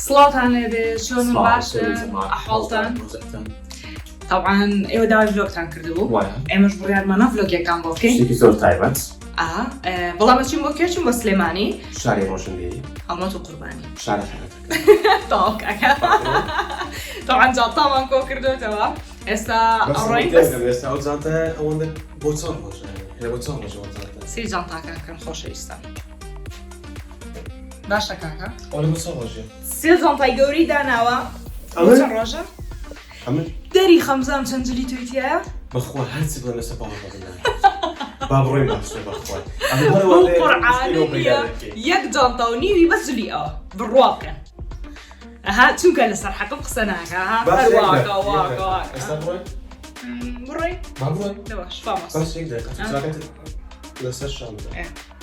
سڵاتان لێبێ چۆن باشن ئەحواڵتان طبعاً ئێوە داوای ڤلۆگتان کردبوو ئێمەش بڕیارمانە ڤلۆگێکان بۆ بکەین شتێکی زۆر تایبەت بەڵام چین بۆ کێچین بە سلێمانی شاری ڕۆشنبیری هەڵمەت و قوربانی شارە خەرەتەکە تاو کاکە طبعاً جانتامان کۆ کردوێتەوە ئێستا ئەڕۆین ئێستا ئەو جانتە ئەوەندە بۆ چۆن ڕۆژە بۆ چۆن ڕۆژەوە جانتە سی جانتاکەکەم خۆشەویستە باشە کاکە ئەوە بۆ چۆن ڕۆژێ سێ جانتای گەوری داناوە بۆ چەند ڕۆژە دەری خەمزان چەند جلیتویتیایە بەخوا هەرچی بڵێ لەسەر باوەڕ بگەن با بڕۆین باشتر بەخوا قورعانیە یەک جانتا و نیوی بەس جلی ئەوە بڕوا بکەن ئەها چونکە لەسەر حەقم قسە ناکە واکە واکە ئێستا بڕۆین بڕۆین با بڕۆین لەواش فامۆس باش یەک دەقەت چاکەت لەسەر شام بدە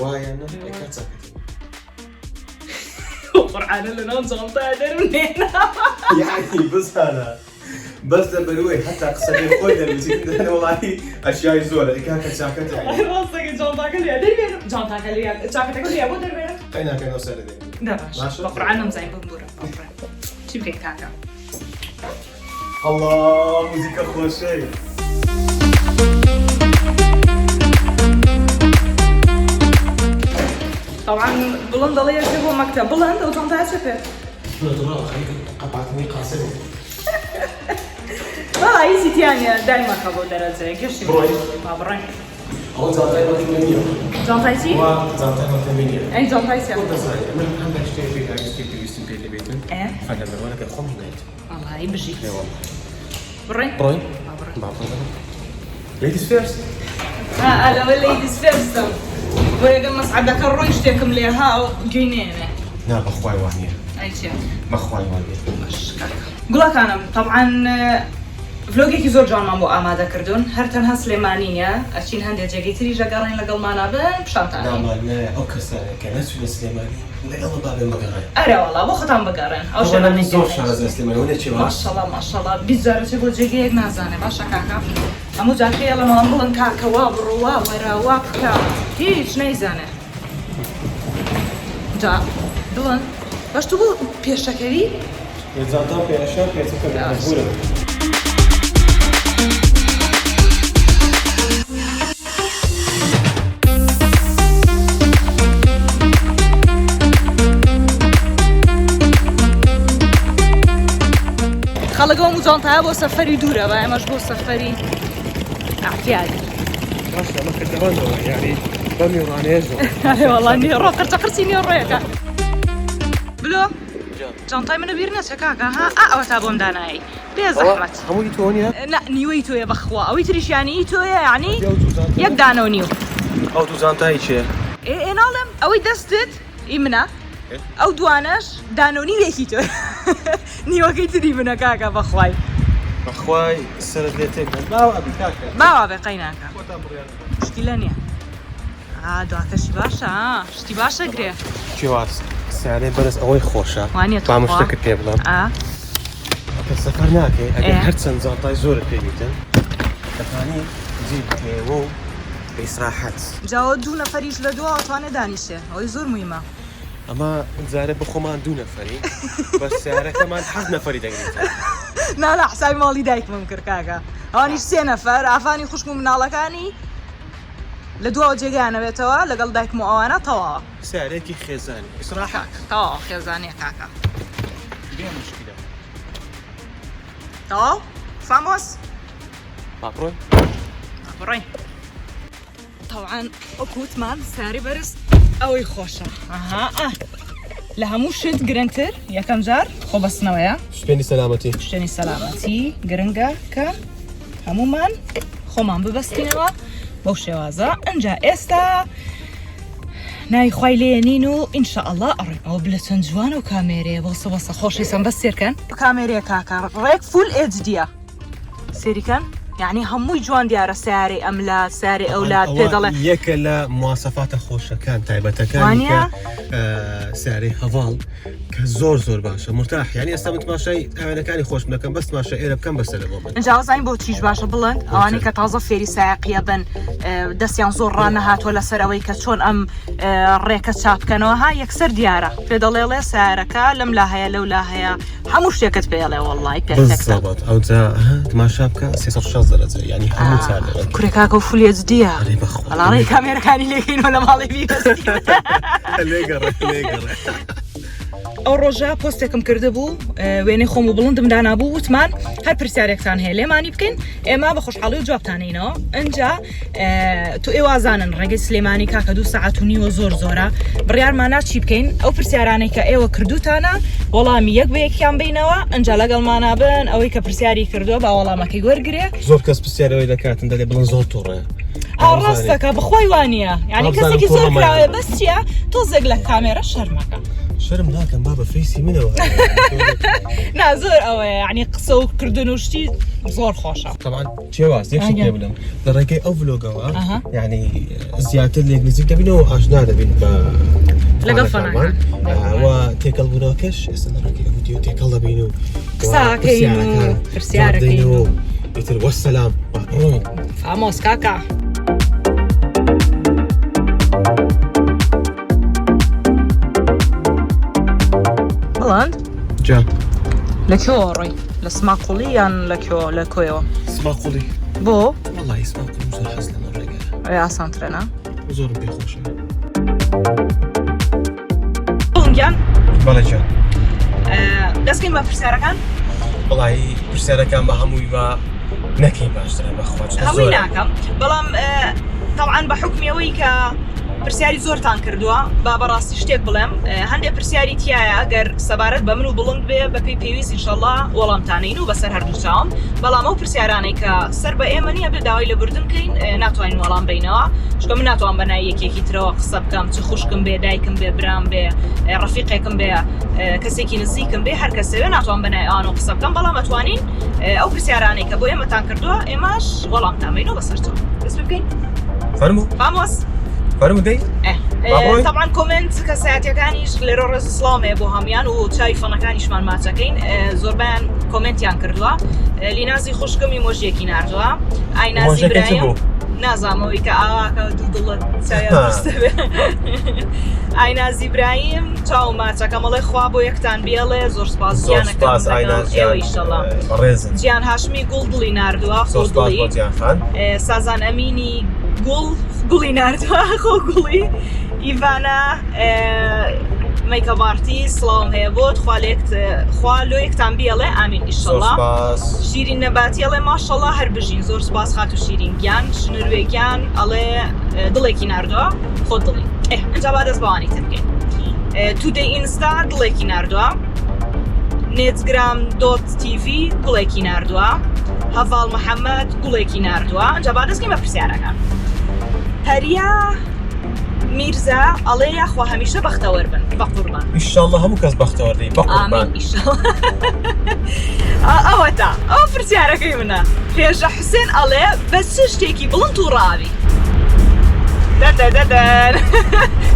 وایە نە ئەکا چاکەت قورعانە لەناو جانتایە دەرونێنە یعنی بزانە بەس دەبەروەی هەتا قسەکەی خۆی دەنووسیت وەڵاهی ئەشیای زۆرە ئەکا چاکەت ڕاستەکە جانتاکە لێ دەربێنم جانتاکە لێ چاکەتەکە لێ بۆ دەربێنم قەی ناکەنەوە سەر دەبێت دەباش بە قورعان نەمزانین بمبورە چی بکەین کاکە الله موزیکە خۆشەی طبعا بڵند دەڵێ یەکێ بۆ مەکتەب بڵند ئەو جانتایە چ پێ قەپاتنی قاسم هیچی تیانە دایمەکە بۆ دەرەجەیە گەشتی با بڕێن ئەوە جانتای مەتەمە نییە جانتای چی؟ جانتای مەتەمە نییە ئەی جانتای چیە؟ من هەندێک شتێکی ئاگستی پێویستم پێ دەبێتن فەدەمەوەەکە خۆم نایێت وەڵایی بژی بڕێن؟ بڕۆین با بڕۆین Ladies first. ئەلەوە ladies first بۆ یەگەم مەسعەدەکە ڕۆی شتێکم لێ هاو گوێنێنێ نا بەخوای وانییە ئەی چیە؟ بەخوای وانییە گوڵەکانم طبعاً ڤلۆگێکی زۆر جوانمان بۆ ئامادە کردوون هەر تەنها سلێمانی نیە ئەچین هەندێک جێگەی تری ژەگەڕێن لەگەڵمانە بن پیشانتان نامانە ئەو کەسانێکە نەچوونە سلێمانی لەگەڵ بابێ مەگەڕێن ئەرێ وەڵا بۆ خۆتان بگەڕێن ئەو ژەمانی زۆر شارەزە سلێمانی وەنێ چی ماشەڵڵا ماشەڵڵا بیزارەچێ بۆ جێگەیەک نازانێ باشە کاکە هەموو جارکەیە لەمەڵام بڵن کاکە وا بڕۆ وا وەرە وا بکە هیچ نەیزانێ جا بڵن باش تو بۆ پێشەکەوی جانتا پێشە پێچەکە مەجبورە خەڵک ئەو جانتایە بۆ سەفەری دوورە بە ئێمەش بۆ سەفەری ئاحتیاجی باشە ئەمە کردەوەنەوە یعنی بە میێڕانێژەوە وەڵا نیێڕۆ قرچە قرچی نیێڕۆیەکە بلۆ جانتای منە بیر نەچە کاکە ها ئەوە تا بۆم دانایی بێ زەحمەت هەمووی تۆ نییە؟ نا نیوەی تۆیە بەخوا ئەوەی تریشیانی تۆیە یعنی یەک دانە و نیو ئەو دوو جانتایی چیە؟ ئێ ناڵێم ئەوەی دەستت ئی منە ئەو دوانەش دانە و نیوێکی تۆ نیوەکەی تری منە کاکە بەخوای بەخوای سەرت لێ تێکدەن باوابی کاکە باوا بێ قەی ناکە شتی لە نییە دواتەشی باشە شتی باشە گرێ کێواز سیارەی بەرز ئەوەی خۆشە وانێت با مشتەکەت پێ بڵم سەفەر ناکەی ئەگەر هەرچەند جانتای زۆرت پێویستن دەتوانی جیب پێوە و بەئیسراحەت جاوە دوو نەفەریش لە دووە ئەتوانێ دانیشێ ئەوەی زۆر موهیمە ئەمە جارە بخۆمان دوو نەفەری بەس سیارەکەمان حەز نەفەری دەگریت نالا حسابی ماڵی دایکمم کرد کاکە ئەوانیش سێ نەفەر ئافانی خوشک و مناڵەکانی لە دووە جێگیانەوێتەوە لەگەڵ دایکم و ئەوانە تەواوە سیارێکی خێزانی ئیسراحەت تەواو خێزانێ کاکە بێ مشکلە تەواو فامۆس باپڕۆی بڕۆین طبعاً وەکوتمان ساری بەرز ئەوەی خۆشە لە هەموو شت گرنگتر یەکەم جار خۆبەستنەوەیە شوێنی سەلامەتی شوێنی سەلامەتی گرنگە کە هەمومان خۆمان ببەستینەوە بەو شێوازە ئەنجا ئێستا ناوی خوای لێنین و ئینشاءالله ئەڕێ ئەو بلە چەند جوانە و کامێرەیە بۆ سەبەسە خۆشی سەمبەست سێرکەن کامێرەیە کاکە ڕێک فول ئێچدیە سێریکەن يعني همووی جوان دیارە سیارەی ئەملا سیارەی ئەولاد پێ دەڵێ یەکە لە مواسەفاتە خۆشەکان تایبەتەکانی کە سیارەی هەڤاڵ کە زۆر باشە مرتاح یعنی ئێستا من تماشای ئەوێنەکانی خۆشم دەکەم بەس تماشای ئێرە بکەم بەسەر لەبۆ من ئەجا وەزانین بۆ چیش باشە بڵند ئەوانەی کە تازە فێری سایقیە بن دەستیان زۆر ڕانەهاتووە لەسەر ئەوەی کە چۆن ئەم ڕێکە چاپکەنەوە ها یەکسەر دیارە پێ دەڵێڵێ سیارەکە لەم لا هەیە لەو لا هەیە هەموو شتێکت پێڵێ وەڵڵای پێرفێکتە ئەوجا تماشا بکە 360 دەرەجە یعنی هەموو چارەوە کوڕێ کاکە و فولێت دیە بەخوا ئەڵاڕێی کامێرەکانی لێکەینەوە لە ماڵی بیبەستین لێگەڕێ ئەو ڕۆژە پۆستێکم کرده بوو وێنەی خۆم و بڵندم دانابوو وتمان هەر پرسیارێکتان هەیە لێمانی بکەین ئێمە بە خۆشحاڵی و جوابتانینەوە ئەنجا تو ئێوازانن ڕێگەی سلێمانی کاکە 2 ساعت و نیوە زۆرە بڕیارمانە چی بکەین ئەو پرسیارانەی کە ئێوە کردوتانە وەڵامی یەک بە یەکیان بینەوە ئەنجا لەگەڵمانە بن ئەوەی کە پرسیاری کردووە با وەڵامەکەی وەرگێ زۆر کەس پرسیارەوەی دەکاتن دەڵێ بڵند زۆر تووڕێ ڕاستەکە بخوای وانە یعنی کەسێکی زۆر کراوێ بەس چیە تۆزێک لە کامێرە شەرمەکە شرم ناکەم بابە فیسی منەوە نا زۆر ئەوە یعنی قسە و کردن و شتی زۆر خۆشە طبعا چێواز یەکشی پێ بڵم لە ڕێگەی ئەو ڤلۆگەوە یعنی زیاتر لێک نزیک دەبینەوە ئاشنا دەبین بە لەگەڵ فەنەکان تێکەڵ بوونەوەکەش ئێستا لە ڕێگەی ئەو ڤیدیۆ تێکەڵ دەبین و قساکەین و پرسیارەکەین و ئیتر وەسەلام فامۆس کاکە بڵند جا لەکوێوە ڕۆی لە سماقوڵی یان لەکوێوە سماقوڵی بۆ وەڵی سماقوڵی زۆر حەز لەمە ڕێگەیە ئاسانترێنە زۆرم پێخۆشە بڵنگیان بەڵێ جان دەستکەین بە پرسیارەکان وەڵی پرسیارەکان بە هەمووی بە نەکەی باشترە بەخوا هەمووی ناکەم بەڵام طبعاً بە حکمیەوەی کە پرسیاری زۆرتان کردووە با بەڕاستی شتێک بڵێم هەندێک پرسیاری تایە ئەگەر سەبارەت بە من و بڵند بێ بە پێی پێویست ئینشەڵڵا وەڵامتانین و بەسەر هەردوو چاوم بەڵام ئەو پرسیارانەی کە سەر بە ئێمە نییە بێ داوای لەبوردن بکەین ناتوانین وەڵام بینەوە چکە من ناتوان بەنای یەکێکی ترەوە قسە بکەم چ خوشکم بێ دایکم بێ برام بێ ڕەفیقێکم بێ کەسێکی نزیکم بێ هەر کەسێوێ ناتوان بەنای ئەوانەوە قسە بکەم بەڵام ئەتوانین ئەو پرسیارانەی کە بۆ ئێمەتان کردووە ئێمەش وەڵامتان بینەوە بەسەر چاو دەست بکەین فەرموو فامۆس فەرموو دەی طبعا کۆمنت کەسایەتەکانیش لێرە ڕێز سڵامێ بۆ هەمیان و چای فەنەکانیشمان ماچەکەین زۆربیان کۆمنتیان کردووە لینازی خوشکم ئیمۆژیەکی ناردووە ئاینازی برایم نازانەوەی کە ئاواکە دوودڵت چایەستە بێ ئاینازی برایم چاو ماچەکە مەڵێ خوا بۆ یەکتان بێڵێ زۆر سپاس گیانەکەم ئێوە ئیشەڵڵا گیان هاشمی گوڵ دڵی ناردووە خۆ دڵی سازان ئەمینی گوڵی ناردووە خۆ گوڵی ئیڤانە مەیکەبارتی سڵاوم هەیە بۆت خوا لۆیەکتان بێڵێ ئامین ئیشەڵڵا شیرین نەباتی ئەڵێ ماشەڵڵا هەر بژین زۆر سپاس خات و شیرین گیان شنروێگیان ئەڵێ دڵێکی ناردووە خۆ دڵی ئەنجا با دەست بەوانی تر بکەین تودەی ئینستا دڵێکی ناردووە نێتگرام دۆت تیڤی گوڵێکی ناردووە هەڤاڵ محەممەد گوڵێکی ناردووە ئەنجا با دەستکەین بە پرسیارەکان هەریا میرزا ئەڵێ یاخوا هەمیشە بەختەوەر بن بە قوربان ئیشەڵڵا هەموو کەس بەختەوەردەی بە قوربان ئەوە تا ئەو پرسیارەکەی منە خێژە حوسێن ئەڵێ بە چ شتێکی بڵند و ڕاوی دەدەن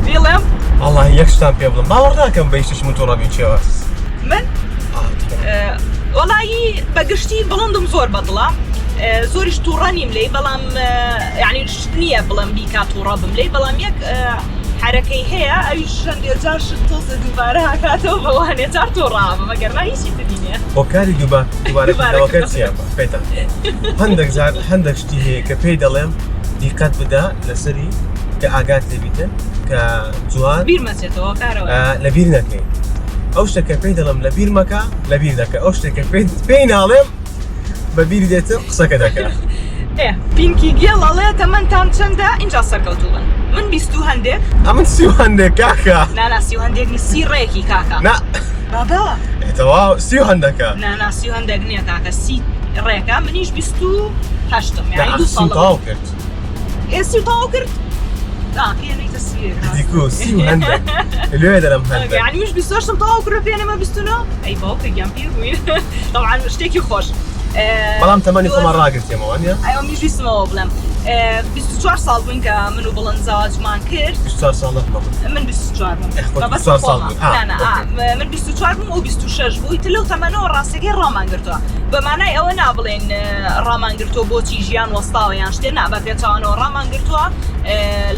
بیڵێم ئەڵڵا یەک شتان پێ بڵم باوەڕ ناکەم بە هیچ شتم تووڕەبی چێوە من وەڵایی بەگشتی بڵندم زۆر بەدڵە زۆریش تووڕە نیم لێی بەڵام یعنی شت نییە بڵم بیکا تووڕە بم لێی بەڵام یەک حرەکەی هەیە ئەوی شەندێ جار شت تۆزە دووبارە هاکاتەوە بەوانێ جار تۆڕابم ئەگەرنا هیچی ترینە بۆ کاری دووبارەکە چیە پێتە هەندێک شتی هەیە کە پێی دەڵێم دیقەت بدا لەسەری کە ئاگات لێبیتن کە جوان بیر مەچێتەوە کارەوە لە بیر نەکەین ئەو شتێکە پێی دەڵم لە بیرمەکە لە بیر دەکە ئەو شتێکە پێی ناڵێم بە بیری دێتر قسەکە دەکە پینکی گێڵ ئەڵێ تەمەنتان چەندە اینجا سەرکەوتوو بن من 20 هەندێک ئەمن 30 هەندێک کاکە نانا 30 هەندێک نی 30 ڕێکی کاکە نا بابا تەواو 30 هەندەکە نانا 30 هەندێک نییە کاکە 30 ڕێکە منیش 28م یعنی 2 ساڵ تاو کرد 30 تاو کرد پێنەیتە دیکو 30 هەندێک لێ دەرم هەندێک یعنی مش 28م تاو کرد پێنەمە 29 ئەی باوکە گیان پێ بووین طبعا شتێکی خۆش بەڵام تەمەنی خۆمان ڕاگرتێمەوە نیە؟ ئەوە میژویستمەوە بڵێم 24 ساڵ بووین کە من و بڵند زاواجمان کرد 24 ساڵت مەمن من 24 بووم بەبەست خۆمە من 24 بووم و 26 بووی لەو تەمەنەوە ڕاستەکەی ڕامان گرتووە بەمانای ئەوە نابڵێن ڕامان گرتووە بۆچی ژیان وەستاوە یان شتێ نابە پێچوانەوە ڕامان گرتووە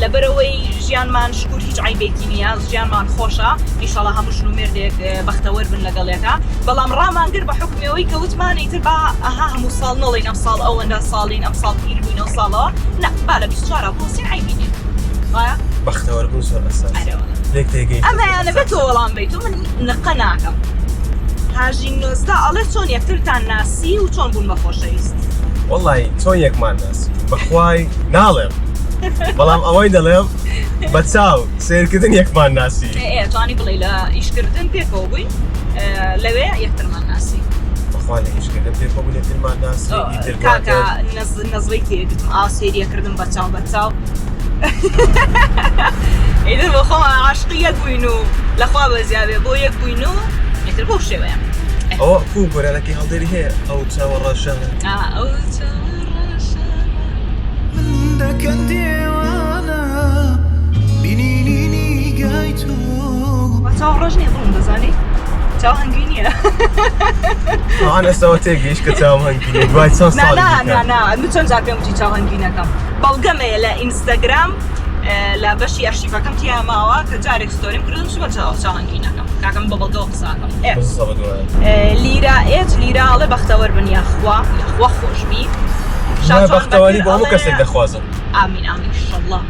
لەبەرەوەی ژیانمان شکور هیچ عیبێکی نییە ژیانمان خۆشە ئینشاڵڵا هەموو ژن و مێردێک بەختەوەر بن لەگەڵێکە بەڵام ڕامان کرد بە حکمەوەی کە وتمان ئیتر با ئەها هەموو ساڵ نەڵێن ئەم ساڵ ئەوەندە ساڵین ئەم ساڵ پیر بووین ئەو ساڵەوە نا با لە 24 بۆسێ عیبینێ وایە بەختەوەر بوو زۆر ئەساس لێک تێگەی ئەمەیانە بێت تۆ وەڵام بیت و من نقە ناکەم هاژین نۆزدا ئەڵێ چۆن یەکترتان ناسی و چۆن بوون بە خۆشەویست وەڵی چۆن یەکمان ناسی بەخوای ناڵێم بەڵام ئەوەی دەڵێم بە چاو سیرکردن یەکمان ناسی توانی بڵێ لە ئیشکردن پێکەوە بووین لەوێ یەکترمان ناسی بەخوا لە ئیشکردن پێکەوە بوو یەکترمان ناسی کاکە نەزڵی تێگرتم ئاو سێریەکردم بە چاو ئیدر بۆ خۆمان عاشقی یەک بووین و لەخوا بەزیابێ بۆ یەک بووین و یەکتر بۆ شێوەیە ئەوە کوو گۆرانەکەی هەڵدێری هەیە ئەو چاوە ڕەشانە ئەو چاوە ڕەشانە من دەکەن دێوانە بینینی نیگای تۆ چاو ڕەش نییە بڵم دەزانی چاو هەنگی نییە ئەوان ئێستاوە تێگەیشت کە چاوم هەنگینە دوای چەند ساڵی من چەند جار پێم وتی چاو هەنگینەکەم بەڵگەمەیە لە ئینستاگرام لە بەشی ئەرشیفەکەم تیا ماوە کە جارێک ستۆریم کردم بە چاو هەنگینەکەم کاکەم بەبڵدەوە قساکەم لیرا لیراڵێ بەختەوەر بن یاخوا خۆشبی بەختەوەری بۆ هەموو کەسێک دەخوازم ئامین ئینشەڵڵا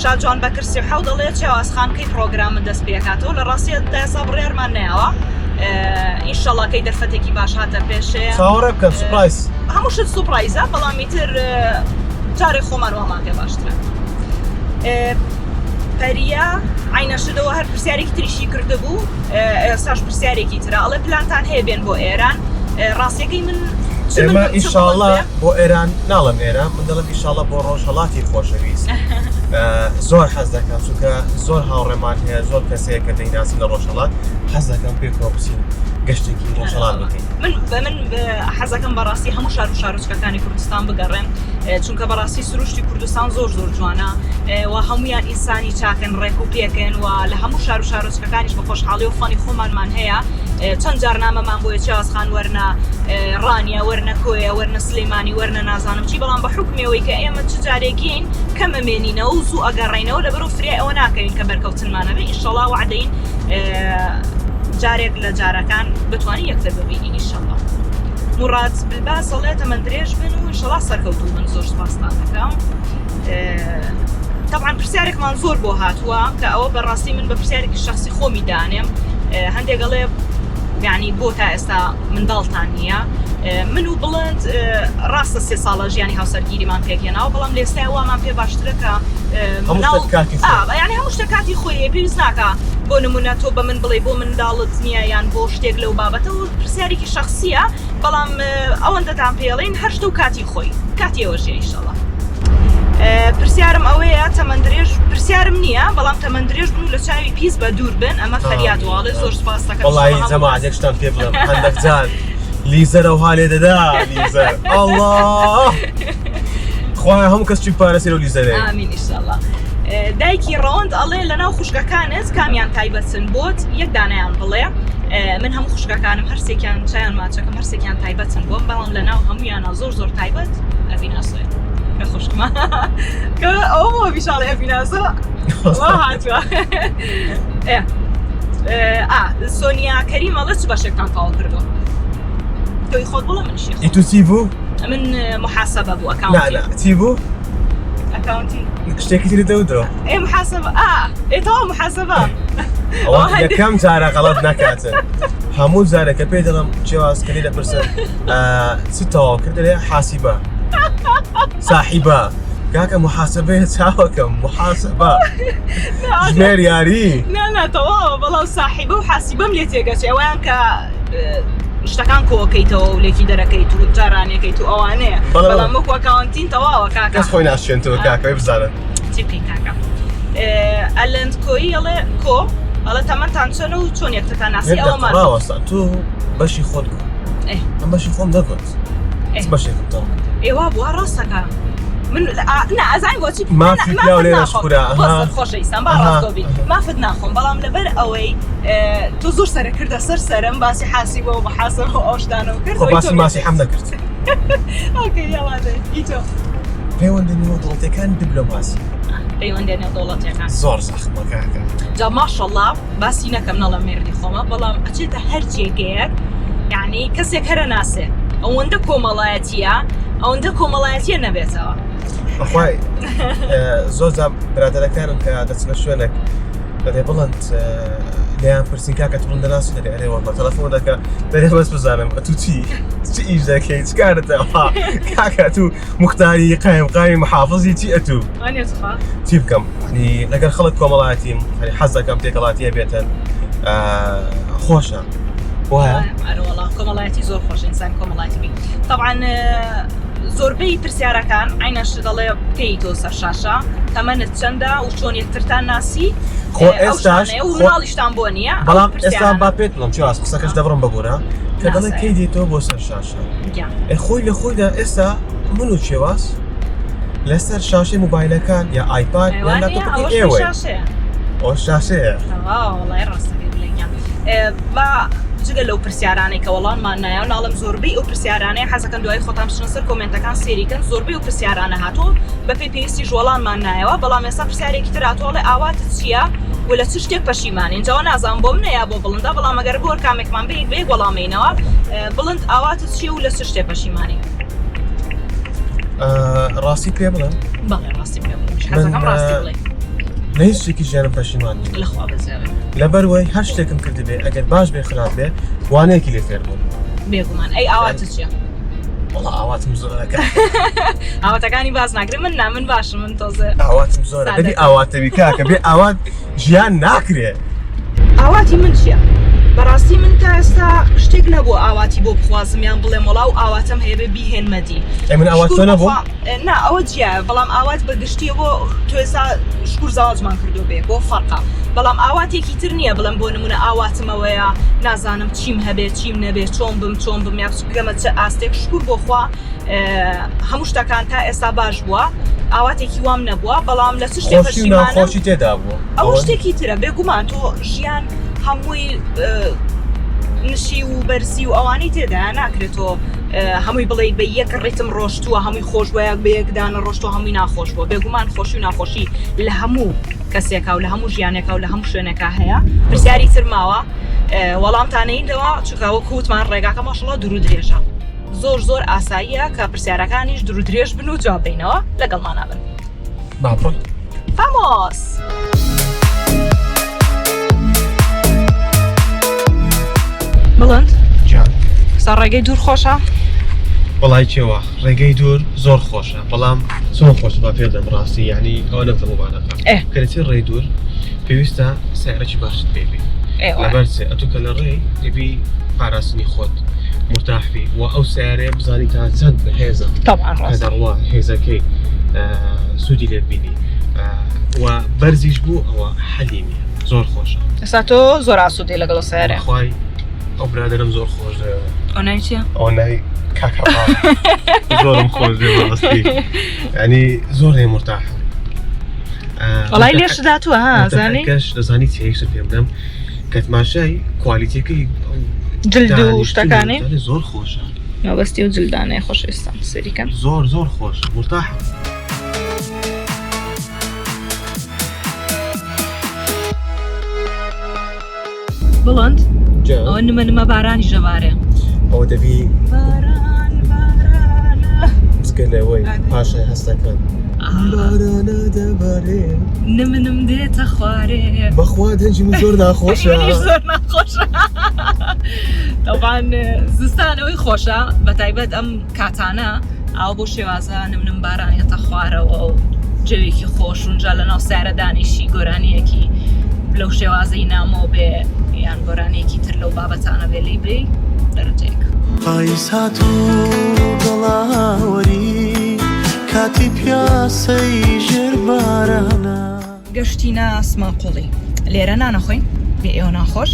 شاجوان بەکرسی حەو دەڵێ چاوازخانکەی پرۆگرامە دەست پێکاتەوە لە ڕاستی دەسا بڕێرمان نەیەوە ئینشەڵڵا کەی دەرفەتێکی باش هاتە پێشێ چاوەڕێ بکەم سوپرایز هەموو شت سوپرایزە بەڵام ئیتر جارێک خۆمان وامان پێ باشترە پەریا عینەشدەوە هەر پرسیارێکی تریشی کرده بوو ئێستاش پرسیارێکی ترە ئەڵێ پلانتان هەیە بێن بۆ ئێران ڕاستیەکەی من ئێمە ئینشاڵڵا بۆ ئێران ناڵم ئێران من دەڵم ئینشاڵڵا بۆ ڕۆژهەڵاتی خۆشەویست زۆر حەز دەکەم چونکە زۆر هاوڕێمان هەیە زۆر کەسەیە کە دەیناسن لە ڕۆژهەڵات حەز دەکەم پێکەوە بچین گەشتێکی ڕۆژهەڵات بکەین من حەزەکەم بەڕاستی هەموو شار و شارۆچکەکانی کوردستان بگەڕێم چونکە بەڕاستی سروشتی کوردستان زۆر جوانە و هەمویان ئینسانی چاکن ڕێک و پێکەن و لە هەموو شار و شارۆچکەکانیش بە خۆشحاڵی و فانی خۆمانمان هەیە چەند جار نامەمان بۆیە چیازخان وەرنە ڕانیە وەرنە کۆیە وەرنە سلەیمانی وەرنە نازانم چی بەڵام بە حکمەوەی کە ئێمە چ جارێکین کەمەمێنینەوە و زوو ئەگەڕێنەوە لەبەر و فرێ ئەوە ناکەین کە بەرکەوتنمانە بێ ئینشەڵڵا وعدەین جارێک لە جارەکان بتوانین یەکتر ببینین ئینشەڵڵا مراد بالباس ئەڵێ تەمەن درێژ بن و ئینشەڵڵا سەرکەوتوو بن زۆر سپاستان دەکەم طبعا پرسیارێکمان زۆر بۆ هاتووە کە ئەوە بەڕاستی من بە پرسیارێکی شخصی خۆمی دانێم هەندێک ئەڵێ یعنی بۆ تا ئێستا منداڵتان نییە من و بڵند ڕاستە 3 ساڵە ژیانی هاوسەرگیریمان پێکێناوە بەڵام لە ئێستا وامان پێ باشترە کە یعنی هەموو شتە کاتی خۆی پێویست ناکە بۆ نمونە تۆ بە من بڵێ بۆ منداڵت نییە یان بۆ شتێک لەو بابەتەوە پرسیارێکی شخصیە بەڵام ئەوەندەتان پێڵێن هەر شتە و کاتی خۆی کاتی ئەوەژێ ئینشەڵڵا پرسیارم ئەوەیە تەمەن درێژ پرسیارم نییە بەڵام تەمەن درێژ بن و لە چاوی پیس بە دوور بن ئەمە فەریادواڵێ زۆر سپاس دەکەم وەڵی جەماعەت شتان پێ بڵێم هەندێک جار لیزەرە و هاالێ دەدا لیزەر ئەڵڵا خوای هەموو کەس چی پارەسێرە و لیزەرێ ئامین ئینشەڵڵا دایکی ڕەوەند ئەڵێ لەناو خوشکەکانت کامیان تایبەتن بۆت یەک دانەیان بڵێ من هەموو خوشکەکانم هەرسێکیان چیان ماچەکەم هەرسێکیان تایبەتن بۆم بەڵام لەناو هەمویانە زۆر تایبەت ئەڤیناسۆی خوشکمە کە ئەوە بیشاڵی ئەڤیناسۆ وا هاتووە سۆنیا کەریم ئەڵێ چ بەشێکتان تاڵ کردووە تۆی خۆت بڵێ من شی ئیتو چی بوو؟ من محاسبە بوو ئەکاونتی چی بوو؟ ئەکاونتی شتێکی تری دەودەوە محاسبە ئێتەوە محاسبە یەکەم جارە غەڵەت ناکاتن هەموو جارێکە پێی دەڵم جیاوازکردی دەپرسن چ تەواو کرد دەڵێ حاسیبە ساحیبە کاکە محاسبەیە چاوەکەم محاسبە ژمێر یاری نا تەواوە بەڵام ساحیبە و حاسیبەم لێ تێگەچێ ئەویان کە شتەکان کۆکەیتەوە و لێکی دەرەکەیت و جارانەکەیت و ئەوانەیە بەڵام وەکو ئەکاونتین تەواوە کاکە کەس خۆی ناشێنتەوە کاکەی بزانن چی پێی کاکە ئەلەند کۆی ئەڵێ کۆ ئەڵێ تەمەنتان چۆنە و چۆن یەکترتان ناسی ئەوەمان ڕاوەستا تۆ بەشی خۆت گوت ئەم بەشی خۆم دەگوت بەشێکم دڵ ئێوە بووە ڕاستەکە من ئازان بۆچی مافی پیاو لێرە شکورە خۆشەویستان با ڕاستۆبی مافت ناخۆم بەڵام لەبەر ئەوەی تۆ زۆر سەرە کردە سەرم باسی حاسی بۆ بە حاسە ئەوشتانەوە کرد باسی ماسی حەم نەکرد ئۆکەی یاوادە ئیتۆ پەیوەندی وڵاتەکان دیپلۆماسی پەیوەندێنێ دەوڵەتەکان زۆر زەخمە کاکە جا ماشەڵڵا باسی نەکەم نەڵە مێردی خۆمە بەڵام ئەچێتە هەر جێگەیەک یعنی کەسێک هەرە ناسێ ئەوەندە کۆمەڵایەتیە ئەوەندە کۆمەڵایەتیە نەبێتەوە بەخوای زۆر جار برادەرەکانم کە دەچنە شوێنێک دەرێ بڵند لیان پرسین کاکە تڕون دەناسی دەرێ ئەرێ وەڵا تەلەفۆن دەکە دەرێ بەس بزانم تو چی ئیش دەکەی چ کارتەوە کاکە تو مختاری قایم محافظی چی ئەتو چی بکەم لەگەر خەڵک کۆمەڵایەتیم حەز دەکەم تێکەڵاتیە بێتن خۆشە وایە ئەرەوەڵا کۆمەڵایەتی زۆر خۆش ئینسان کۆمەڵایەتی بی طبعاً زۆربەی پرسیارەکان عینەش دەڵێ بکەی تۆ سەر شاشە تەمەنت چەندە و چۆن یەکترتان ناسی خۆ ئێستاش مناڵیشتان بۆ نییە بەڵام ئێستا با پێت بڵم چواز قسەکەش دەبڕم بەگۆرە کە دەڵێ کەی دێتەوە بۆ سەر شاشە خۆی لە خۆیدا ئێستا من و چێواز لەسەر شاشەی موبایلەکان یا ئایپاد یا لاپتۆپی ئێوەی ئەو شاشەیە وڵای ڕاستەکەی بڵێنیان با جگە لەو پرسیارانەی کە وەڵاممان نایە و ناڵم زۆربەی ئەو پرسیارانەیە حەزەکەن دوای خۆتان بچنە سەر کۆمنتەکان سێریکەن زۆربەی ئەو پرسیارانە هاتووە بەپێی پێویستی وەڵاممان نایەوە بەڵام ئێستا پرسیارێکی تر هاتووەڵێ ئاواتت چییە و لە چ شتێک پەشیمانی اینجاوە نازان بۆ منە یا بۆ بڵندە بەڵام ئەگەر بۆ کامێکمان بەیەک وەڵامینەوە بڵند ئاواتت چییە و لە چ شتێک پەشیمانی ڕاستی پێ بڵێم بەڵێ ڕاستی پێ بڵێم حەزەکەم ڕاستی بڵێ لە هیچ شتێکی ژیانم پەشیمانی لەخوا بەزێوێ لەبەرەوەی هەر شتێکم کردبێ ئەگەر باش بێ خراپ بێ وانەیەکی لێ فێر بووم بێگومان ئەی ئاواتت چییە وەڵا ئاواتم زۆرەکە ئاواتەکانی باز ناکرێ من باشم من تۆزە ئاواتم زۆرە دەبی ئاواتەوی کاکە بێ ئاوات ژیان ناکرێ ئاواتی من چییە؟ بەڕاستی من تا ئێستا شتێک نەبوو ئاواتی بۆ بخوازمیان بڵێم وەڵاو ئاواتەم هەیە بێ بیهێنمەدی من ئاوات تۆ نەبوو؟ نا ئەوە جیایە بەڵام ئاوات بەگشتیە بۆ تۆ ئێستا شکور زاواجمان کردو بێ بۆ فەرقا بەڵام ئاواتێکی تر نییە بڵێم بۆ نمونە ئاواتمەوەیە نازانم چیم هەبێت چیم نەبێت چۆن بم یا بگەمە چه ئاستێک شکور بۆخوا هەموو شتەکان تا ئێستا باش بووە ئاواتێکی وام نەبووە بەڵام لە چ شتێک پەشیمانم خۆشی تێدا بووە ئەو شتێکی ترە بێگومان تۆ ژیان هەمووی نشی و بەرزی و ئەوانی تێدا ناکرێتەوە هەمووی بڵێ بە یەک ڕێتم ڕۆشتووە هەمووی خۆش وەیەک بە یەکدانە ڕۆشتوە هەمووی ناخۆش بووە بێگومان خۆشی و ناخۆشی لە هەموو کەسێکا و لە هەموو ژیانێکا و لە هەموو شوێنێکا هەیە پرسیاری تر ماوە وەڵامتانەیەوە چکاوە کووتمان ڕێگاکە ماشەڵڵا دوور و درێژە زۆر ئاساییە کە پرسیارەکانیش دوور و درێژ بن و جواب بینەوە لەگەڵمانە بن باپڕ فامۆس بڵند سا ڕێگەی دوور خۆشە؟ وڵای چێوە ڕێگەی دوور زۆر خۆشە بەڵام زۆر خۆش با پێ دەم ڕاستی یعنی ئەوە نەبتە مبالەغە کەرەتی ڕێی دوور پێویستە سیارەکی باشت پێبێ لەبەرچێ ئەتو کە لە ڕێی دەبی پاراستنی خۆت مرتاحبی و ئەو سیارەیە بزانی تا چەند بەهێزە کەدەڕوا هێزەکەی سوودی لێ بینی و بەرزیش بوو ئەوە حەلی نییە زۆر خۆشە ئێستا تۆ زۆر ئاسوودی لەگەڵ سیارە خوای ئەو برادرم زۆر خۆش ئەو چییە؟ ئەو نای کاکە زۆرم خۆش ڕاستی ینی زۆر هەیە مرتاحە وەڵای لێش داتووە ها زانی کەش دەزانی چێکشت پێ بدەم کە تماشای کوالیتیەکەی جلد و شتەکانی زۆر خۆشە مەبەستی و جلدانەیە خۆشەویستان سەریکەن زۆر خۆش مرتاحە بڵند ئەوە نمە بارانی ژەوارێ ئەوە دەبی بزگە لەوەی پاشای هەستەکان بارانە دەبارێ نمنم دێتە خوارێ بەخوا دەنجی من زۆر ناخۆشە زۆر ناخۆشە طبعاً زستانەوەی خۆشە بە تایبەت ئەم کاتانە ئاو بۆ شێوازە نمنم بارانێتە خوارەوە و جەوێکی خۆش ونجا لە ناو سارە دانیشی گۆرانیەکی لەو شێوازەی نامۆ بێ یان گۆرانێکی تر لەو بابەتانە بێ لی بێ دەرەجێک پاییز هاتوو گەڵاوەری کاتی پیاسەی ژێر بارانە گەشتینە سماقۆڵی لێرە نانەخۆین بێ ئێوە ناخۆش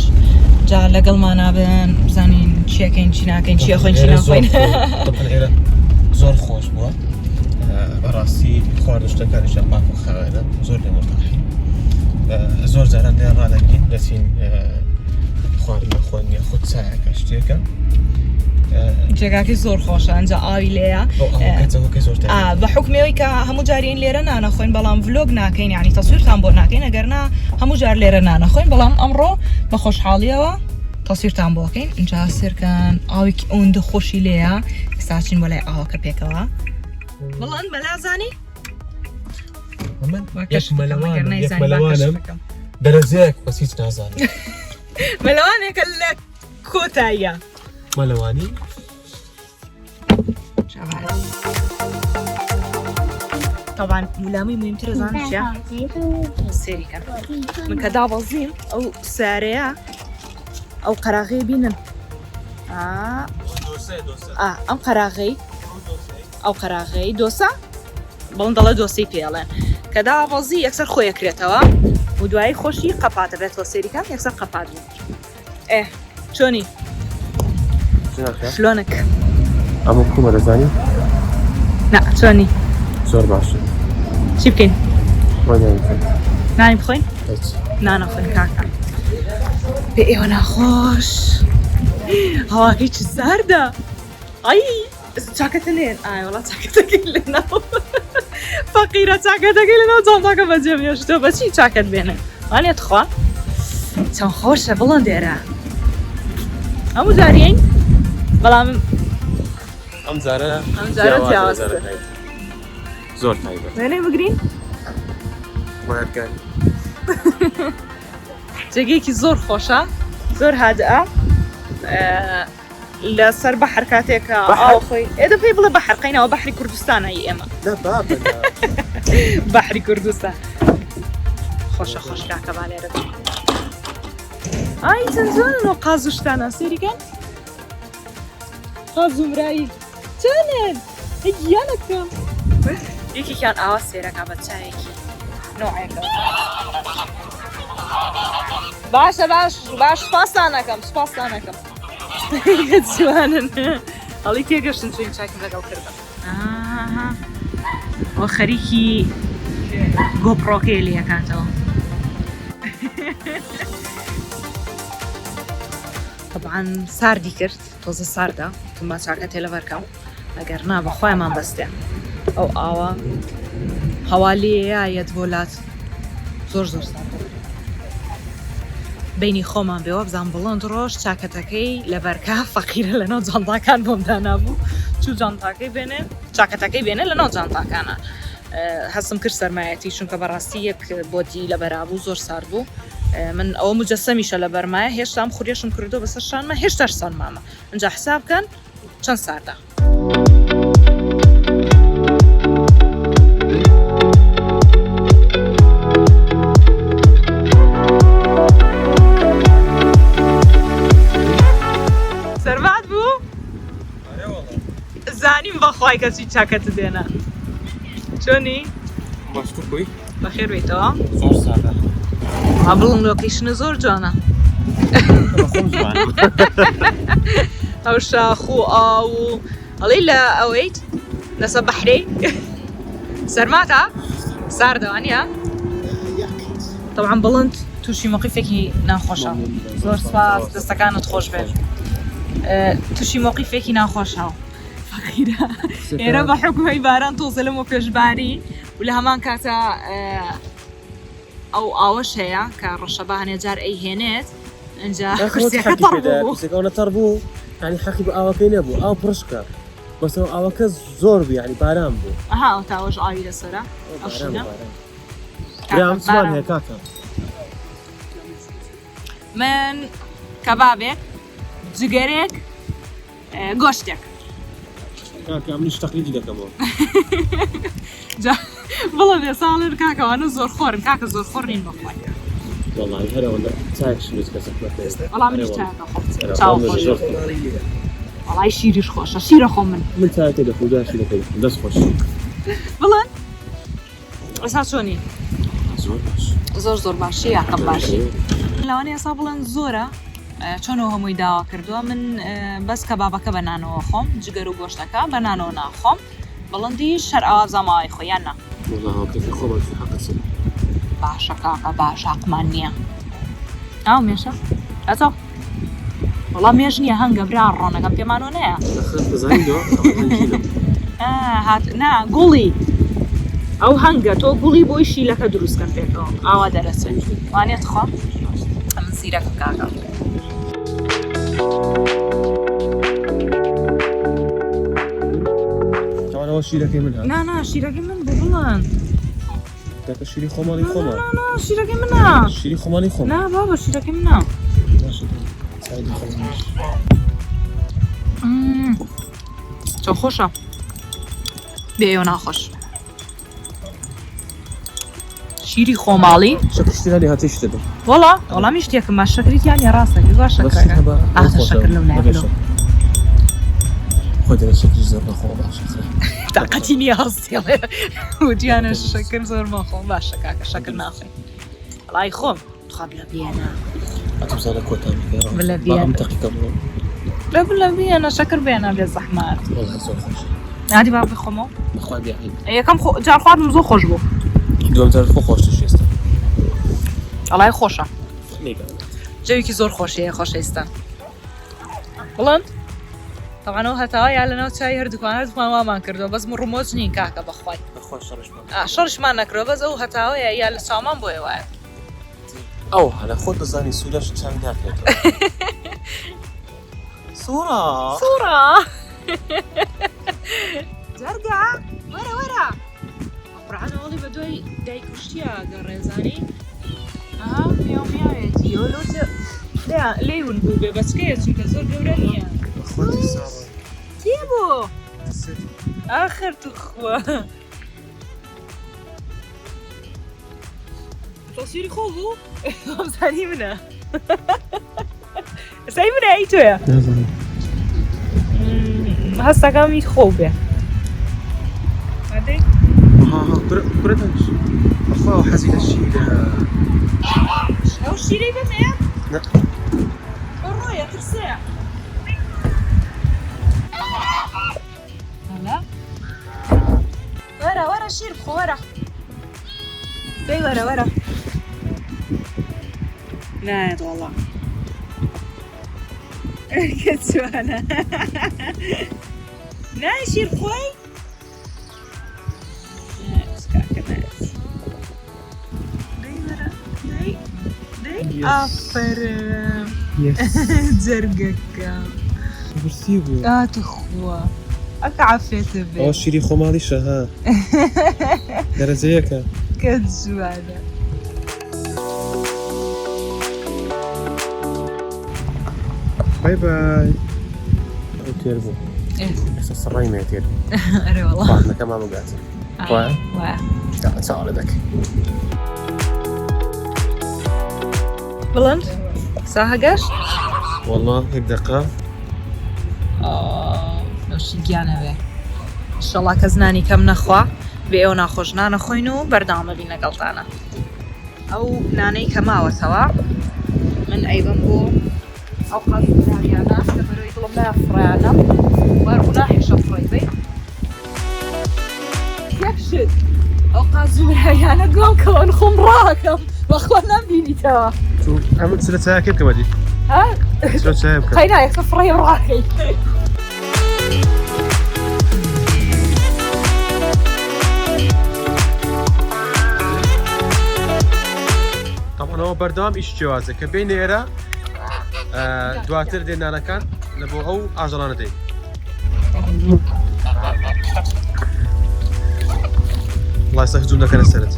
جا لەگەڵمانە بن بزانین چی چیەکەین چی ناکەین چیە خۆین چی ناخۆین ئێرە زۆر خۆش بووە بەڕاستی خواردشتەکانیشە پاک و خاوێنە زۆر لێ مرتاحین زۆر جاران لێ ڕادەنگین دەچین خواردنە خۆنیە خود چایەکە شتێکە جێگاکەی زۆر خۆشە ئەنجا ئاوی لێیە بە حکمەوەی کە هەموو جارین لێرە نانەخۆین بەڵام ڤلۆگ ناکەین یعنی تەسویرتان بۆ ناکەین ئەگەرنا هەموو جار لێرە نانەخۆین بەڵام ئەمڕۆ بە خۆشحاڵیەوە تەسویرتان بۆکەین اینجا سێرکەن ئاوێکی ئەوەندە خۆشی لێیە ئێستا چین بۆ لای ئاوەکە پێکەوە بەڵام بەلازانی یەک مەلەوانم دەرەزەیەک بەس هیچ نازانم مەلەوانێکە لە کۆتاییە مەلەوانی طبعا ملامي مهمتر زانش يا سيري كان من كدا بزين او ساريا او قراغي بينن ام قراغي او قراغي دوسا بلن دڵە دۆسەی پێڵێن کە داوەزی یەکسەر خۆی ئەکرێتەوە و دوایی خۆشی قەپاتە بێتەوە سێریکان یەکسەر قەپات بوو چۆنی شلۆنک ئەمە کومە دەزانی؟ نا چۆنی زۆر باشە چی بکەین؟ نانی بخۆین؟ هیچ نانەخۆین کاکە پێ ئێوە ناخۆش هەواکەی چ ساردە ئای چاکەتە لێن ئای وەڵا چاکەتەکەی لێناو فەقیرە چاکەتەکەی لێناو جانتاکە بەجێ مێشتۆ بەچی چاکەت بێنێ وانێت خوا چەند خۆشە بڵند دێرە هەموو جارین بەڵام ئەم جارە جیاوازتر زۆر تایبەت وێنەی بگرین وایەکان جێگەیەکی زۆر خۆشە زۆر هادئە لەسەر بەحر کاتێکە ئاو خۆی ئێدە پێی بڵێ بەحر قەینەوە بەحری کوردستانایی ئێمە بەحری کوردستان خۆشە خۆش کاکە با لێرە ئای چەند جوانن قاز و شتانە سێریکەن قاز و مرایی چۆنن گیانەکەم یەکێکیان ئاوا سێرەکە بە چایەکی نوعەکە باشە باش سپاسانەکەم جوانن هەڵی تێگەشتن چۆین چاکم لەگەڵ کردم ئەوە خەریکی گۆپڕۆکەی لێکاتەوە طبعا ساردی کرد تۆزە ساردە تم با چاکە تێ لەبەرکەم ئەگەر نا بەخوایمان بەستێ ئەو ئاوە هەوا لێیەت بۆ لات زۆر ساردە بینی خۆمان بێەوە بزان بڵند ڕۆژ چاکەتەکەی لەبەرکە فەقیرە لەناو جانتاکان بۆم دانابوو چوو جانتاکەی بێنێ چاکەتەکەی بێنێ لەناو جانتاکانە هەستم کرد سەرمایەتی چونکە بەڕاستی یەک بۆتی لەبەرابوو زۆر سارد بوو من ئەوە مجەسەمیشە لە بەرمایە هێشتام خوریێشم کردو بەسەر شانمە هێشتاش سەرمامە ئەنجا حساب بکەن چەند ساردە سەربات بوو؟ زانیم بەخوای کەچی چاکەتە دێنە چۆنی؟ باشتر بووی؟ بەخێر بیتەوە؟ زۆر سادە بڵم لۆکیشنە زۆر جوانە ئەو شاخ و ئاو و ئەڵێ لە ئەوەیت لەسەر بەحرەی سەرماتە؟ ساردەوانیە؟ طبعا بڵند تووشی موقیفێکی ناخۆشە زۆر سپاس دەستەکانت خۆش بێت تووشی موقیفێکی ناخۆشە ئێرە بە حکومەی باران تۆزە لەمە پێشباری و لە هەمان کاتە ئەو ئاوەش هەیە کە ڕەشەبا هەنێجار ئەیهێنێت ئەنجا کورسەکەونە تەڕ بوو ینی حەقی بە ئاوەکەی نەبوو ئاو پڕشکە بەسەوە ئاوەکە زۆر بوو ینی باران بوو ئەها ئەو تاوەش ئاوی لەسەرە ئەوشینە هەیە کاکە من کەبابێک جگەرێک گۆشتێک کاکە ئەمنیش تەقلیدی دەکەمەوە بڵێ بێ ساڵر کاکەوانە زۆر خۆرن کاکە زۆر خۆڕین بەخوای وەڵی هەرەوەندە چاکشی لێت کەسە وەڵام منیش چاکە چاو خۆش وەڵای شیریش خۆشە شیرە خۆ من چاکە دەخودا شیرەکەی دەست خۆش بڵێن ئێستا چۆنی؟ زۆر باش زۆر باشی یاکەم باشی لەوانەیە ئێستا بڵێن زۆرە چۆنەوە هەمووی داوا کردووە من بەس کەبابەکە بە نانەوە خۆم جگەر و گۆشتەکە بە نانەوە ناخۆم بەڵندی شەر ئاوازەماوەی خۆیان نا باشە کاکە باش حەقمان نییە ئاو مێشە ئەتۆ وەڵام مێژ نییە هەنگە برا ڕۆنەکەم پێمانەوە نەیە نا گوڵی ئەو هەنگە تۆ گوڵی بۆی شیلەکە دروستکەم پێکەوە ئاوا دەرەچێت وانێت خۆم ئەم زیرەکە کاکە ئەوە شیرەکەی من نا شیرەکەی من بۆ بڵند دەکە شیری خۆمانی خۆمە شیرەکەی منە شیری خۆمانی خۆم نا بابا شیرەکەی منە چۆن خۆشە بێ ئێوە ناخۆش شیری خۆماڵی شکرشتی هاتیش دەدەم وەڵامی شتێکم ما شەکریتیان یا ڕاستەکەی باشە شەکر لەو نابێت خۆ دەوێت شکری زۆر بەخۆ باشە تاقەتی نییە هەستێڵێ وتیانە شەکر زۆر مەخۆم باشە کاکە شەکر ناخۆی وەڵای خۆم خوا بلە بێنە ئەتوزانە کۆتانی بلە بێنە تەقیقە بڵۆ بلە بێنە شەکر بێنە بێ زەحمات وەڵای زۆر خۆش نادی با بخۆمەوە بەخوا بیاین یەکەم جار خواردم زۆر خۆش بوو دوم جار خۆ خۆشتش ئێستا وەڵای خۆشە جەوێکی زۆر خۆشیە خۆشەویستان بڵند تەوانەوە هەتاوە یا لەناو چای هەردووکان وامان کردەوە بەس من ڕمۆز نین کاکە بەخوای شەڕشمان نەکرەوە بەس ئەو هەتاوەیە یا لە سامان بۆیە وایە ئەو هەلە خۆت دەزانی سوودەش چاوی ناکرێتەوە سوورە جەرگا وەرە ڕانەوەڵی بە دوای دایکوشتیە گەڕێزانی میاوێتی لێون بوو بێ بەچکەیە چونکە زۆر گەورە نییە کێ بۆ ئاخر تو خوا تەسیری خۆ بوو ئەمزانی منە ئەسای منە ئەی تۆیە هەستەکەمی خۆ بێ برەتەنش بەخوا حەزی لە شیرە ئەو شیرەی بەمەیە؟ نە ڕۆیە ترسەیە وەرە شیر بخۆ وەرە بێ وەرە نایەت وەڵا کە چوانە نای شیر بخۆی ئافرم جەرگەکە برسی بوو ئاتخوا ئەکە عافێتە بێ ئەوە شیری خۆماڵیشە ها دەرەجەیەکە کە جوانە بای بای ئەو تێر بوو ئێستا سڕای مێ تێر ئەرێ وەڵا خواردنەکە مامەگاتە وایە وایە چاوەڵە دەکەی بڵند ساها گەشت وەڵا هێک دەقا نوشی گیانە بێ ئینشەڵا کە زنانی کەم نەخوا بێ ئێوە ناخۆش نانەخۆین و بەردەوامەبین لەگەڵتانە ئەو نانەی کە ماوەتەوە من ئەیبم بۆ ئەو قازیانە کە بەرەوەی دڵم نافڕیانە وەرگوناحی شەفڕی بێ یەکشت ئەو قازوورایانە گۆڵکەوەن خۆم ڕاکەم بەخوا نامبینیتەوە ئەمە لە چایەکەی بکەوە دی چای بکە خەینا یەکسە فڕی ڕاکەی ئەوە بەردەوام ئیش جیازە کە بین ئێرە دواتر دێنانەکان لە بۆ ئەو ئاژەڵانە دەین وڵای هجووم دەکەنە سەرت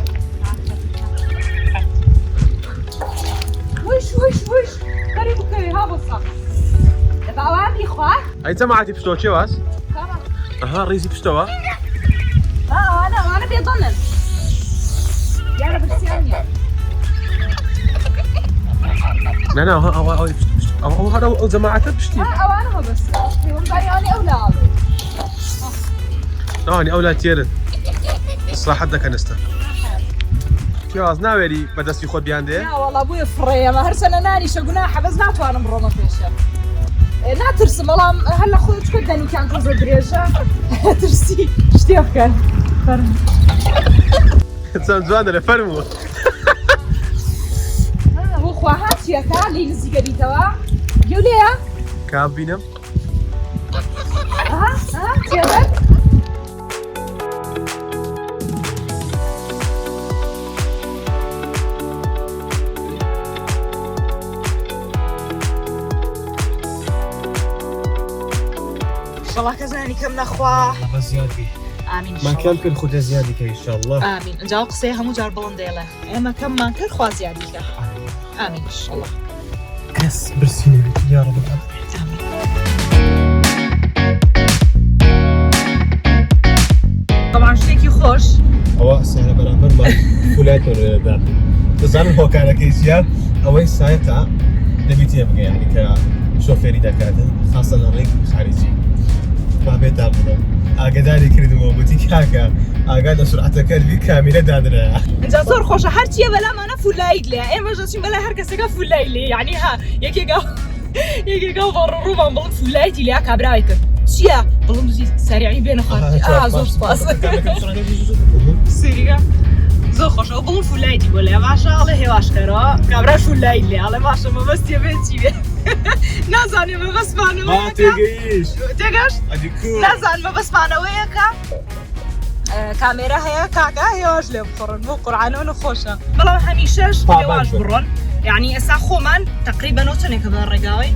وش کاری بکەوێ ها بەسە دەباوانی خواه ئەی جەماعەتی پشتەوە کێواز؟ ئەها ڕیزی پشتەوە؟ ئەوانە بێدڵن یارە برسیان نییە نانا ئەو هەر ئەو جەماعەتە پشتی ئەوانەوە بەس پەیوەندباریانی ئەو لاڵێ ئەوانی ئەو لا تێرن ئیسلاحەت دەکەن ئێستا پیاز ناوێری بەدەستی خۆت بیان دێ وڵا بووە فڕێمە هەرچەنە نانیشە گوناحە بەس ناتوانم بڕۆمە پێشە ناترسم بەڵام هەر لە خۆی چکە دەنیکان کۆزە درێژە ترسی شتێ بکەن چەند جوانە لە فەرمووە بۆ خوا هاتیەکە لی نزیکە بیتەوە گەولەیە کام بینم تێبەر شڵا کەزانی کەم نەخوا بە زیادی ئامین من کەم کرد خودە زیادی کە ئینشاءالله ئامین ئەنجا قسەی هەموو جار بڵندێڵە ئێمە کەممان کرد خوا زیادیکە ئامین ئینشاءالله کەس برسی نەبێت یا رب العالمین طبعا شتێکی خۆش ئەوە سایە بەرامبەرمان فولای تۆرەدا دەزانم هۆکارەکەی چیە ئەوەی سایەتە دەبێت تێ بگە یعنی کە شۆفێری دەکاتن خاصە لە ڕێی خارجی بابێت تا بڵم ئاگداری کردمەوە گوتی کاکە ئاگا لە سورعەتەکەوی کامیلە دادرایە اینجا زۆر خۆشە هەرچیە بەلامانە فولایت لێ ئێمە ژەچین بەلای هەر کەسێکە فولای لێ یعنی ها یەکێکا بەڕڕوومان بڵم فولایتی لێ کابراوی کرد چییە بڵم دوزی سەریعی بێنە خوارد زۆر سپاس سریگە زۆر خۆشە ئەو بڵم فولایتی بۆ لێ باشە ئەڵێ هێواشکەرەوە کابرا فولایت لێ ئەڵێ باشە مەبەستیە بێت چی بێ نازانێ مەبەستمانەوە تێگەشت نازان مەبەستمانەوەیەکە کامێرە هەیە کاکە هێواش لێ بخۆڕن بۆ قورعانەوە نەخۆشە بەڵام هەمیشەش هێواش بڕۆن یعنی ئێستا خۆمان تقریبەنەوە چەندێکە بە ڕێگاوی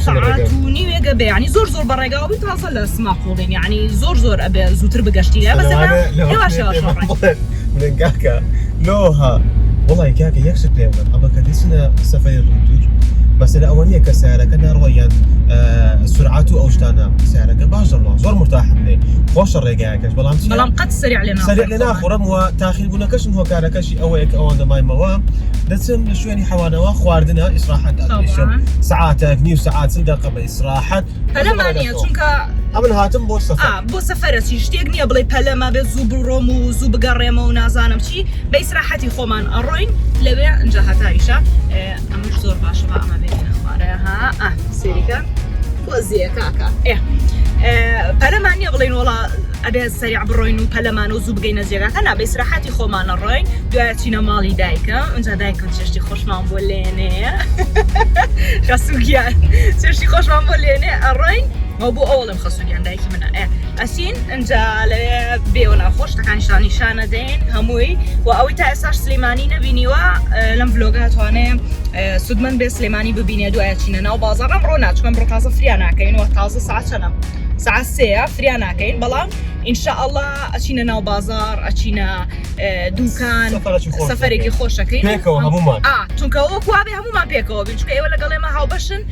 ساعات و نیوێگە بێ ینی زۆر زۆر بە ڕێگاوی تازە لە سماقۆڵین یعنی زۆر زۆر ئەبێ زووتر بگەشتی لە بەس هێواش کاکە لۆها وڵی کاکە یەکشت پێ بڵێن ئەمە کە دەچنە سەفەری ڕوودور مەسەلە ئەوە نییە کە سیارەکە ناڕۆیان سورعات و ئەو شتانە سیارەکە باشە زۆر مرتاحم لێ خۆشە ڕێگایەکەش بەڵام قەت سەریع لێ ناخۆڕم وە تاخیربوونەکەشم هۆکارەکەشی ئەوەیە کە ئەوەندە مایمەوە دەچم لە شوێنی حەوانەوە خواردنە ئیسراحەت دەشم سعاتێک نیو سعات چەند دەقە بە ئیسراحەت پەلەمانە چونکە ئەمن هاتم بۆ سەفەر بۆ سەفەرەچی شتێک نییە بڵێ پەلەمە بێت زوو بڕۆم و زوو بگەڕێمە و نازانم چی بە ئیسراحەتی خۆمان ئەڕۆین لەوێ ئەنجا هەتایشە ئەمەش زۆر باشە بە ئەمە بێنە خوارە ها سێریکە وەزیە کاکە پەلەمان نییە بڵێن وڵا ئەبێ سەریع بڕۆین و پەلەمان و زوو بگەینە جێگاکە نا بە ئیسراحەتی خۆمانە ڕۆین دوایە چینە ماڵی دایکە ئەنجا دایکم چێشتی خۆشمان بۆ لێنەیە خەسوگیان چێشتی خۆشمان بۆ لێنێ ئەڕۆین ما بۆ ئەوڵم خەسوگیان دایکی منە ئەسین ئەنجا لەوێ بێوە ناخۆش تەکانیشان نیشانە دەین هەمووی و ئەوەی تا ئێساش سلێمانی نەبینیوە لەم ڤلۆگە هەتوانێ سودمەند بێ سلێمانی ببینێ دوایە چینە ناو بازاڕ ئەمڕۆ ناچکەم بڕۆ تازە فریان ناکەینەوە تازە ساعت چەنە ساعت سێیە فریان ناکەین بەڵام ئینشاءالله ئەچینە ناو بازار ئەچینە دووکان سەفەرێکی خۆشەکەین پێکەوە هەمومان چونکە وەکو وابێ هەمومان پێکەوە بین چونکە ئێوە لەگەڵ ئێمە هاوبەشن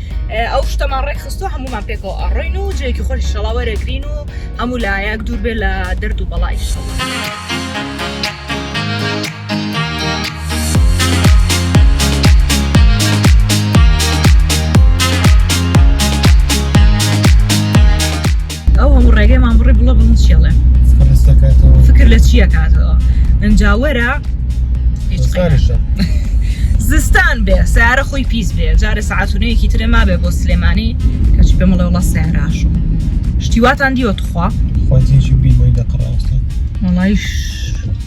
ئەو شتەمان ڕێک خستۆ هەمومان پێکەوە ئەڕۆین و جێکی خۆشی شەڵا وەرەگرین و هەموو لایەک دوور بێ لە دەرد و بەڵای ئەو هەموو ڕێگەیمان بڕێ بڵە بڵند چێڵێ فکر لە چییە کاتەوە ئەنجاوەرە زستان بێ سیارە خۆی پیس بێ جارە سەعاتونەیەکی ترێ ما بێ بۆ سلێمانی کەچ پێم بڵێ وڵا سیاراشم شتیواتان دیوە تخوا خوازیێکی بیمەی لە قڕاوستان وڵایش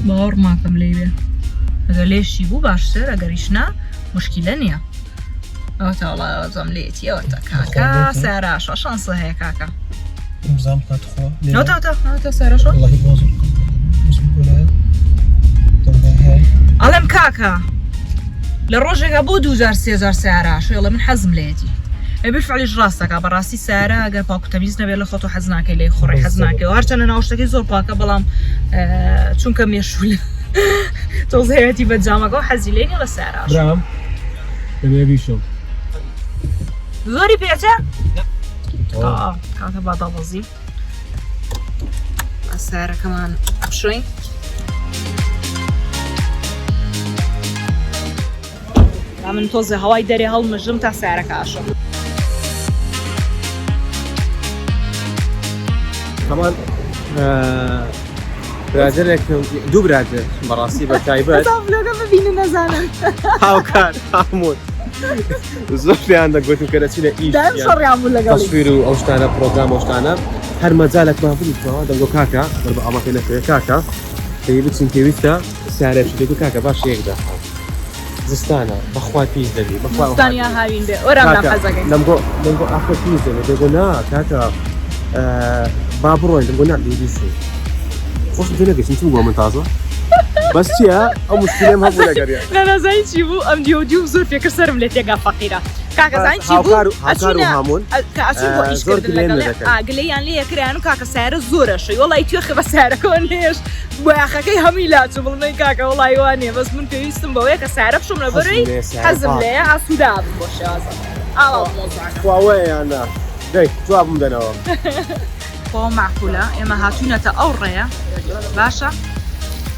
باوەڕ ماکەم لێ بێ ئەگەر لێشی بوو باشتر ئەگەریش نا مشکیلە نییە ئەو تاوڵازەم لێتیەوە تا کاکە سیاراشە شانسە هەیە کاکە امزام تخوا نەوتە سیارەشە والله بازم ئەڵێم کاکە لە ڕۆژێکە بۆ 2000-3000 سیاراش ئەڵێ من حەزم لێتی ئەبێ فعلیش ڕاستەکە بەڕاستی سیارە ئەگەر پاکوتەمیز نەبێت لە خۆت و حەز ناکەی لێ خۆڕی حەز ناکەی و هەرچەنە ناوشتەکەی زۆر پاکە بەڵام چونکە مێشول تۆز هەیەتی بە جامەکە و حەزی لێنی لە سیاراش برام دەبێ بیشم زۆری پێچە؟ کاتە بادەڵەزی سیارەکەمان بشۆین من تۆزە هەوای دەرێ هەڵمژم تا سیارەکە ئاشم طبعا برادرێکم دوو برادر بەڕاستی بە تایبەت لەگە ببینە نەزانن هاوکار هەموو زۆر پێیان دەگوتم کە دەچی لە ئیش دایم شەڕیان بوو لەگەڵی تەسویر و ئەو شتانە پرۆگرام ئەو شتانە هەر مەجالێکمان بوویتەوە دەمگۆ کاکە بە ئەمە پێ نەکرێت کاکە پێی بچین پێویستە سیارێکی دەگو کاکە باش یەکدا زستانە بەخوا پیش دەبی زستانیا هاوین بێ ئۆرام ناحەزەکەی دەمگۆ ئاخۆ پیش دەبێت دەگۆ نا کاکە با بڕۆین دەمگۆ نا بیبیسی خۆش پێ نەگەشتین چی بووە من تازە بەس چییە ئەو مشکلێم هەبوو لەگەریان نازانی چی بوو ئەم دیۆ زۆر پێکرد سرم لێ تێگا فەقیرە کاکەزانی چی بوو گلەیان لێ یەکریان و کاکە سیارە زۆرەشەی وڵی توێخە بە سیارەکەەوە لێش بۆ یاخەکەی هەمووی لاچوو بڵنەی کاکە وڵی وانێ بەس من پێویستم بەوەیە کە سیارە بشم لە بەرەی حەزم لێە ئاسوودا بم بۆ شێوازە خواوەیە یاننا دەی جوابم دەنەوە بۆ معقولە ئێمە هاتوونەتە ئەو ڕێە باشە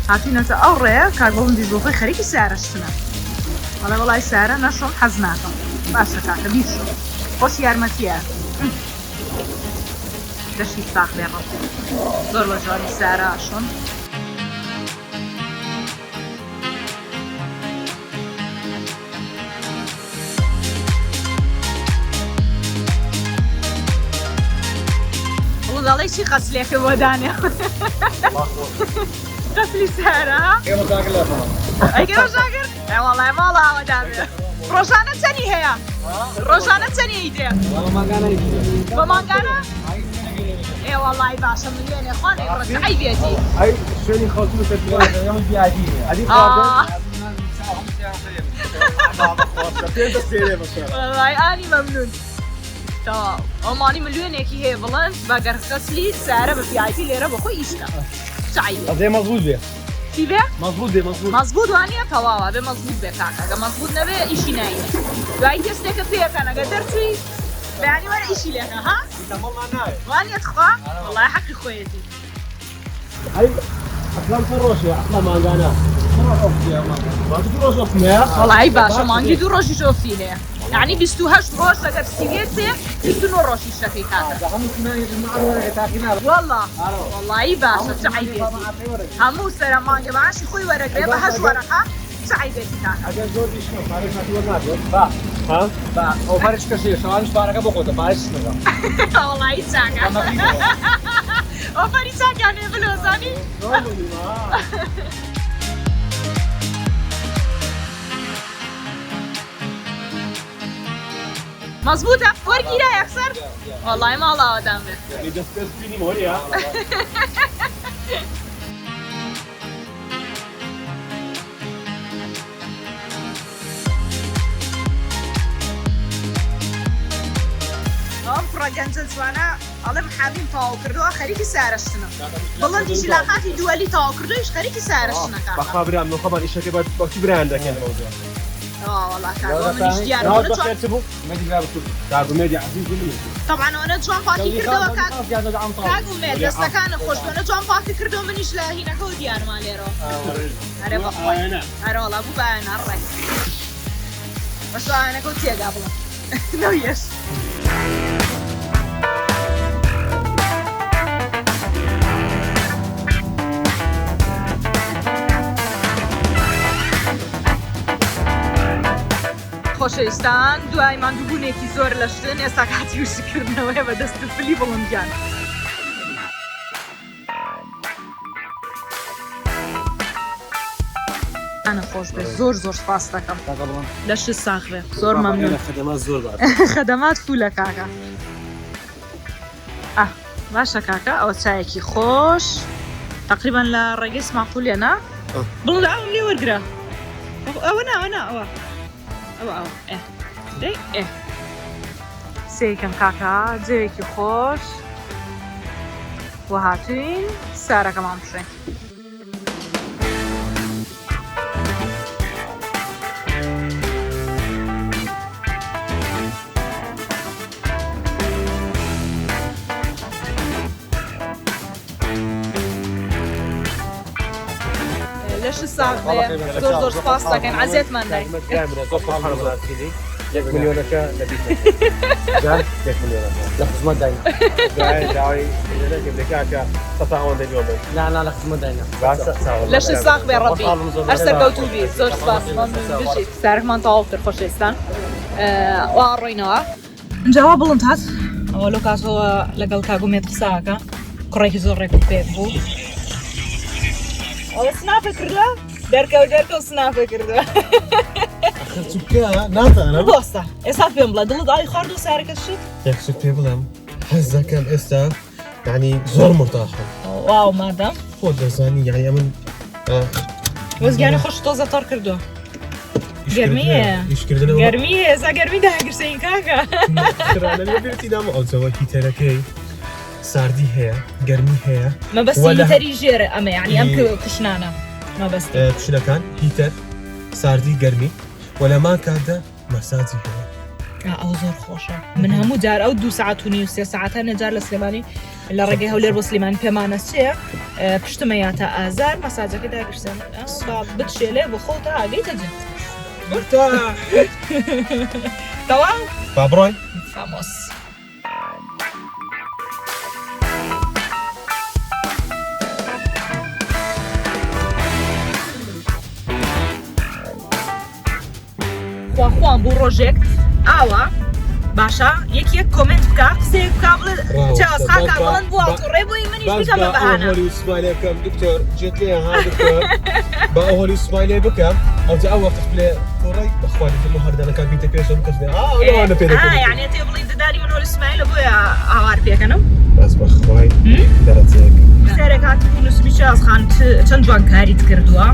هاتوونەتە ئەو ڕێە کاربڵم دیش بۆ خۆی خەریکی سیارەشتنە وڵای وڵای سیارە نەشۆم حەز ناکەم باشە کاکە بیشم خۆش یارمەتیە دەشتی ساق لێ ڕەتی زۆر بە جوانی سیارە ئاشۆن دەڵی چی قەسلێکە بۆ دانێ قەسلی سیارە ئەیگەرە ژاگر وەڵای ماڵاوە دابێ ڕۆژانە چەنی هەیە ڕۆژانە چەنی ئیدێ بە مانگانە ئێ وەڵای باشە من لێنێ خوانێ ڕەسعی بێتی ئەی شوێنی خەڵکی وەڵای ئانی مەمنون تەواو ئەومانی ملیۆنێکی هەیە بڵند بەگەر خەسلی سیارە بە پیاتی لێرە بە خۆی ئیشکە ئەدێ مەزبوط بێ چی بێ؟ مەزبوط وانە تەواوە بێ مەزبوط بێ کاکە گە مەزبوط نەبێ ئیشی ناینێ دوای دەستێکە پێکەن ئەگە دەرچووی بەیانی وەرە ئیشی لێکە ها؟ وانێت خوا؟ وەڵای حەقی خۆیەتی ئەسلام چەند ڕۆژێ ئەسلام مانگانە وەڵای باشە مانگی دوو ڕۆژی شۆفتی هەیە یعنی 28 ڕۆژ لەگەر سیوێتێ 29 ڕۆژی شەکەی کاکە والله وەڵایی باشە چ عیبێتی هەموو سەرە مانگە باشی خۆی وەرەگرێ بە هەشت وەرەقە چ عیبێتی کاکە ئەو پارێک کەسێ شەوانش پارەکە بخۆتە پارێک نەکەم وەڵایی چاکە ئەو پەری چاکیانێ بلۆزانی مەزبوطە وەرگیرە یەکسەر وەڵای ماڵاوەدان بێت ئەم پڕەگەنجە جوانە ئەڵێ محابیم تاوا کردەوە خەریکی سیارەشتنە بڵندیشی لاقاتی دووەلی تاوا کردویش خەریکی سیارەشتنەکە بەخوا برام نۆخەمان ئیشەکە بەچی برایان دەکەن والله كاغو منيش ديار كاغو ميدي عزيز طبعا انا جوان باكي كردو كاغو ميدي استكان خوش انا جوان باكي كردو منيش لا هنا كو ديار ماليرو اري بخوي اري والله ابو بان اري بس انا كنت يا قبل نو يس خۆشەویستان دوای ماندووبوونێکی زۆر لە شتن ئێستا کاتی وشکردنەوەی بە دەستفلی بڵندیان ئەنە خۆش بێ زۆر سپاس دەکەم لە شت ساغ بێ زۆر مەمنون خەدەمات فولە کاکە باشە کاکە ئەوە چایەکی خۆش تقریبا لە ڕێگەی سماقولێ نا بڵند ئەوم لێ وەرگرە ئەوە نا ئەوە سێکەم کاکە جێوێکی خۆش و هاتوین سارەکەمان بشێن ليش الساعة زور سباس لكن عزيت ما ناي 1 مليونەکە لەبیرە جان 1 مليونەکە لە خزمەت داینە داوای لێکاکە سەتا ئەوەندە جۆڵێ نا لە خزمەت داینە لەش ساق بێ ڕەبی هەر سەرکەوتوو بی زۆر سپاس بژیت سارمان تەواوتر خۆشەویستان وا ڕۆینەوە جاوا بڵند هات ئەوە لۆ کاتەوە لەگەڵ کاگومێت قساکە کوڕێکی زۆر ڕێک پێ بوو ئەوە سنافە کردووە دەرکەوت سنافە کردووە چووکە ناتانە بۆستە ئێستا پێم بڵە دڵت ئای خواردو سارەکە شت یەکسوت پێ بڵێم حەز دەکەم ئێستا یعنی زۆر مرتاحم واو مادام خۆ دەزانی یعنی ئەمن وەزگیانی خۆش تۆزە تەڕ کردووە گەرمیە ئێستا گەرمی داگرسەین کاکە بێتی دامە ئەو جەوە هیتەرەکەی ساردی هەیە گەرمی هەیە مەبەستی هیتەری ژێرە ئەمە یعنی ئەم کوشنانە مەبەستی کوشنەکان هیتەر ساردی گەرمی و لەمان کاتدا مەساجی هەیە ئەو زۆر خۆشە من هەموو جار ئەو 2 ساعت و نی و 3 ساعتە نەجار لە سلێمانی لە ڕێگەی هەولێر بۆ سلێمانی پێمانە چێە پشتمە یا تا ئازار مەساجەکە داگرسن بتشێلێ بۆ خۆتە ئاگەیتە جێ تەواو با بڕۆین فامۆس خواخوان بوو ڕۆژێک ئاوە باشە یەک کۆمنت بکە قسەیەک بکە بڵێ چاوەسخاکە بڵند بووە تووڕێ بۆی منیش بکەمە بەهانە هۆلی وسمایلەکەم دکتۆر جێت لێ ها دکتۆر با ئەو هۆلی وسمایلێ بکەم ئەوجا ئەو وەقت بڵێ تۆڕی بەخوانی دڵ و هەردانەکان بیتە پێشەوە بکەسێ ئەوانە پێ دەکەم یعنی تێ بڵی ددانی من هۆلی وسمایلە بۆیە ئاوار پێکەنم بەس بەخوای دەرەچێک سێرێک هاتبوو نووسبی چازخان چەند جوانکاریت کردووە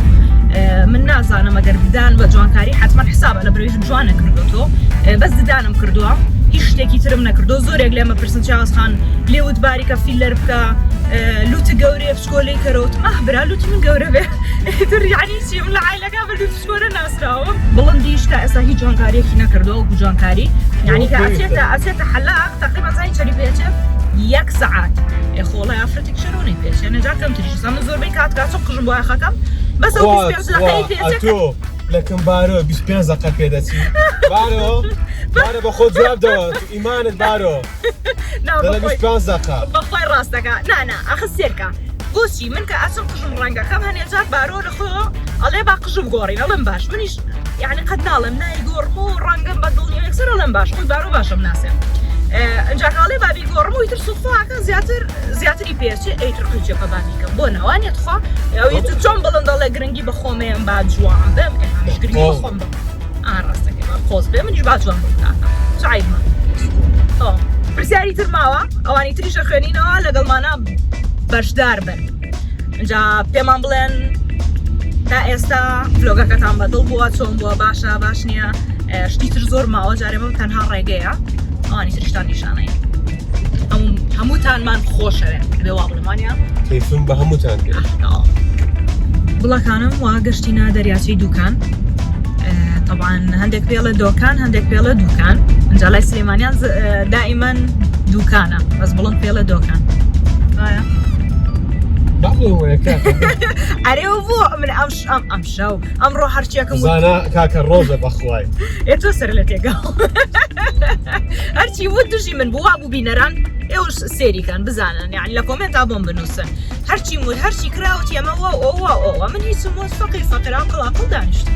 من نازانم ئەگەر ددان بە جوانکاری حتما حسابە لە برەویش جوانە کردوتۆ بەس ددانم کردووە هیچ شتێکی ترم نەکردو زۆرێک لێمە پرسن چاوەسخان لێوت باریکە فیلەر بکە لوتە گەورەیە پشکۆلەی کەرەوت برا لوتی من گەورە بێ تر یعنی چی من لە عایلەکە بە لوت پشکۆلە ناسراوە بڵندیش تا ئێستا هیچ جوانکاریەکی نەکردووە وەکو جوانکاری یعنی کە ئەچێتە حەلاق تقریبا زانی چەری پێچێت 1 ساعات خۆڵی ئافرەتێک شەرۆنی پێش نەجار کەم تریش من زۆربەی کاتکاتۆ قژم بۆ خەکەم بەس ئەو 25 دقەی تۆ لەکەم بارۆ 25 دقە پێدەچی بارە بە خۆت جواب دەوە ئیمانت بارۆ 25 دقە بەخوای ڕاستەکە نانا ئەخە سێرکە بۆچی من کە ئەچم قژم ڕەنگەکەم هەنێجار بارۆ لەخۆ ئەڵێ با قژم گۆڕین ئەڵم باش منیش یعنی قەت ناڵم نایگۆڕم و ڕەنگەم بە دڵنیە یەکسەر ئەڵم باش خۆی بارۆ باشم ناسێ ئەنجا کاڵێ بابی گۆڕم و ئیتر سوفاکە زیاتری پێچێ ئەیتر قوچێکە بابیکەم بۆ ناوانێت خوا ئەویت چۆن بڵندەڵێ گرنگی بە خۆمەیەم با جوان بێم گرنگی بە خۆم بم ڕاستەکە خۆز بێ منیش با جوان بکاتە چایمە پرسیاری تر ماوە ئەوانی تریشە خوێنینەوە لەگەڵمانە بەشدار بن اینجا پێمان بڵێن تا ئێستا فلۆگەکەتان بەدڵ بووە چۆن بووە باشە باش نییە شتی تر زۆر ماوە جارێمە تەنها ڕێگەیە ئەوانی تریشتان نیشانەیە هەمووتانمان خۆشەوێ بێ وا بڵمانە کەیفم بە هەمووتان بڵەکانم وا گەشتینە دەریاچەی دووکان طبعا هەندێک پێڵە دۆکان هەندێک پێڵە دووکان ئەنجا لای سلێمانیان دائیمەن دووکانە بەس بڵند پێڵە دۆکان ئەرێوە بۆ من ئەم شەو ئەمڕۆ هەرچیەکەم زانە کاکە ڕۆژە بەخوای تۆ سەر لە تێگەڵ هەرچی وت دوژی من بووە بوو بینەران ئێوەش سێریکەن بزانن یعنی لە کۆمنتا بۆم بنووسن هەرچی مود هەرچی کراوت ئێمەوە ئەوە من هیچم وە فەقیرا قڵاقڵ دانیشت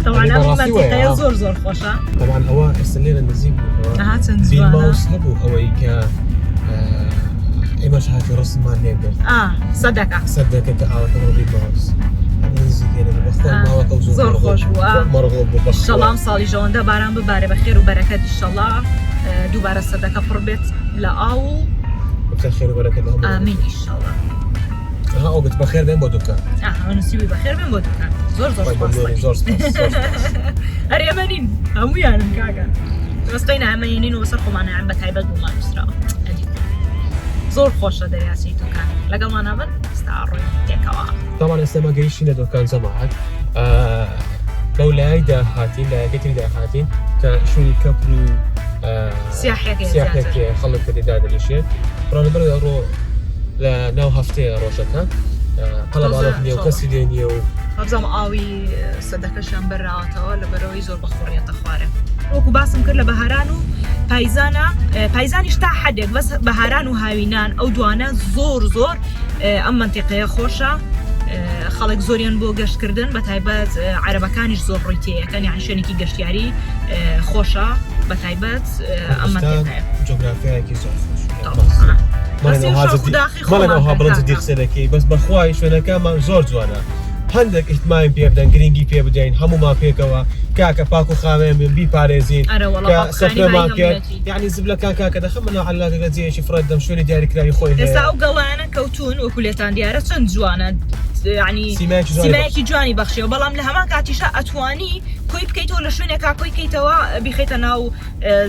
طبعا ئەم مەنتیقەیە زۆر خۆشە طبعا ئەوە ئێستا لێرە نزیک بوو بیل ماوس هەبوو ئەوەی کە ئێمەش هاتی ڕستمان لێ کرد سەدەکە کە ئاوەکە بیل ماوس زۆر خۆش بووە شەڵام ساڵی ژەوەندە باران ببارێ بە خێر و بەرەکەت ئینشەڵا دووبارە سەدەکە پڕ بێت لە ئاو خێر و بەرەکەت ئامین ئینشەڵا ئەو بێت بەخێر بێن بۆ دوکان نووسیبی بەخێر بێن بۆ دوکان زۆر هەرێمەنین هەموویانن کاکە ڕستەی نامەێنین و بەسەر خۆمانیان بە تایبەت بوومان نووسراوە زۆر خۆشە دەریاچەی دوکان لەگەڵمانە بن ستاڕۆی تێکەوە طبعا ئێستامە گەیشتینە دۆکان جەماعەت بەو لایدا هاتین لایەکەی دا هاتین کە شوێنی کەپر و سیاحێکی خەڵک کە تێدا دەنیشێت ڕۆنەبەر ڕۆ لە ناو هەفتەیە ڕۆژەکە قەڵەباڵەت نییە و کەسی لێ نییە و هەبزانم ئاوی سەدەکەشیان بەرراوەتەوە لەبەرەوەی زۆر بەخۆڕیەتە خوارێ وەکو باسم کرد لە بەهاران و پایزانیش تا حەدێک بەس بەهاران و هاوینان ئەو دوانە زۆر ئەم منتیقەیە خۆشە خەڵک زۆریان بۆ گەشتکردن بە تایبەت عەرەبەکانیش زۆر ڕووی تێیەکەن یعنی شوێنێکی گەشتیاری خۆشە بە تایبەت ئەم منتیقەیە جۆگرافیایەکی زۆر خۆش مەڵێنەوەها بڵند دیقسەرەکەی بەس بەخوای شوێنەکەمان زۆر جوانە هەندێک ئیحتمایم پێ بدەن گرنگی پێ بدەین هەمومان پێکەوە کاکە پاک و خاوێن بن بیپارێزین سەفرەمان کرد یعنی زبلەکان کاکە دەخەمەوە عەلاقەکە جێیەکی فرەت دەم شوێنی دیاریکراوی خۆی هەیە ئێستا ئەو گەڵانە کەوتون وەکو لێتان دیارە چەند جوانە ینی سیمایەکی جوانی بەخشیەوە بەڵام لە هەمان کاتیشە ئەتوانی کۆی بکەیتەوە لە شوێنێکا کۆی بکەیتەوە بیخیتە ناو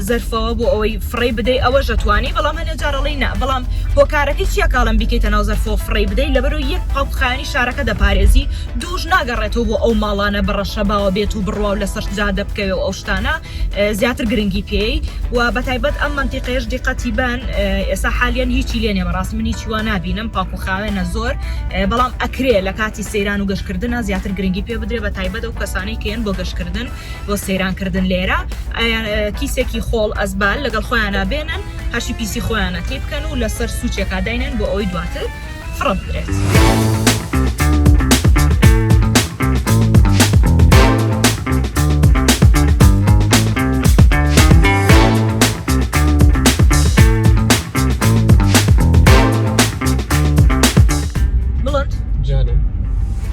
زەرفەوە بۆ ئەوەی فڕێ بدەی ئەوە ژەتوانی بەڵام هەنێ جارەڵی نا بەڵام هۆکارەکەی چیە کاڵم بیکەیتە ناو زەرفەوە فڕێ بدەی لەبەرەوە یەک قاوخانی شارەکە دەپارێزی دووش ناگەڕێتەوە بۆ ئەو ماڵانە بەڕەشەباوە بێت و بڕوا و لەسەر جادە بکەوێ و ئەو شتانە زیاتر گرنگی پێی و بەتایبەت ئەم منتیقەیەش دیقەتی بان ئێستا حالیان هیچی لێ نیە بەڕاست من هیچی وا نابینم پاک و خاوێنە زۆر بەڵام ئەکرێ لە کاتی سەیران و گەشتکردنە زیاتر گرنگی پێ بدرێ بە تایبەت ئەو کەسانەی کێن بۆ گەشتکردن بۆ سەیرانکردن لێرە کیسێکی خۆڵ ئەزبال لەگەڵ خۆیانە بێنن هەشی پیسی خۆیانە تێ بکەن و لەسەر سوچێکا داینن بۆ ئەوەی دواتر فڕە بگرێت. بڵند جانم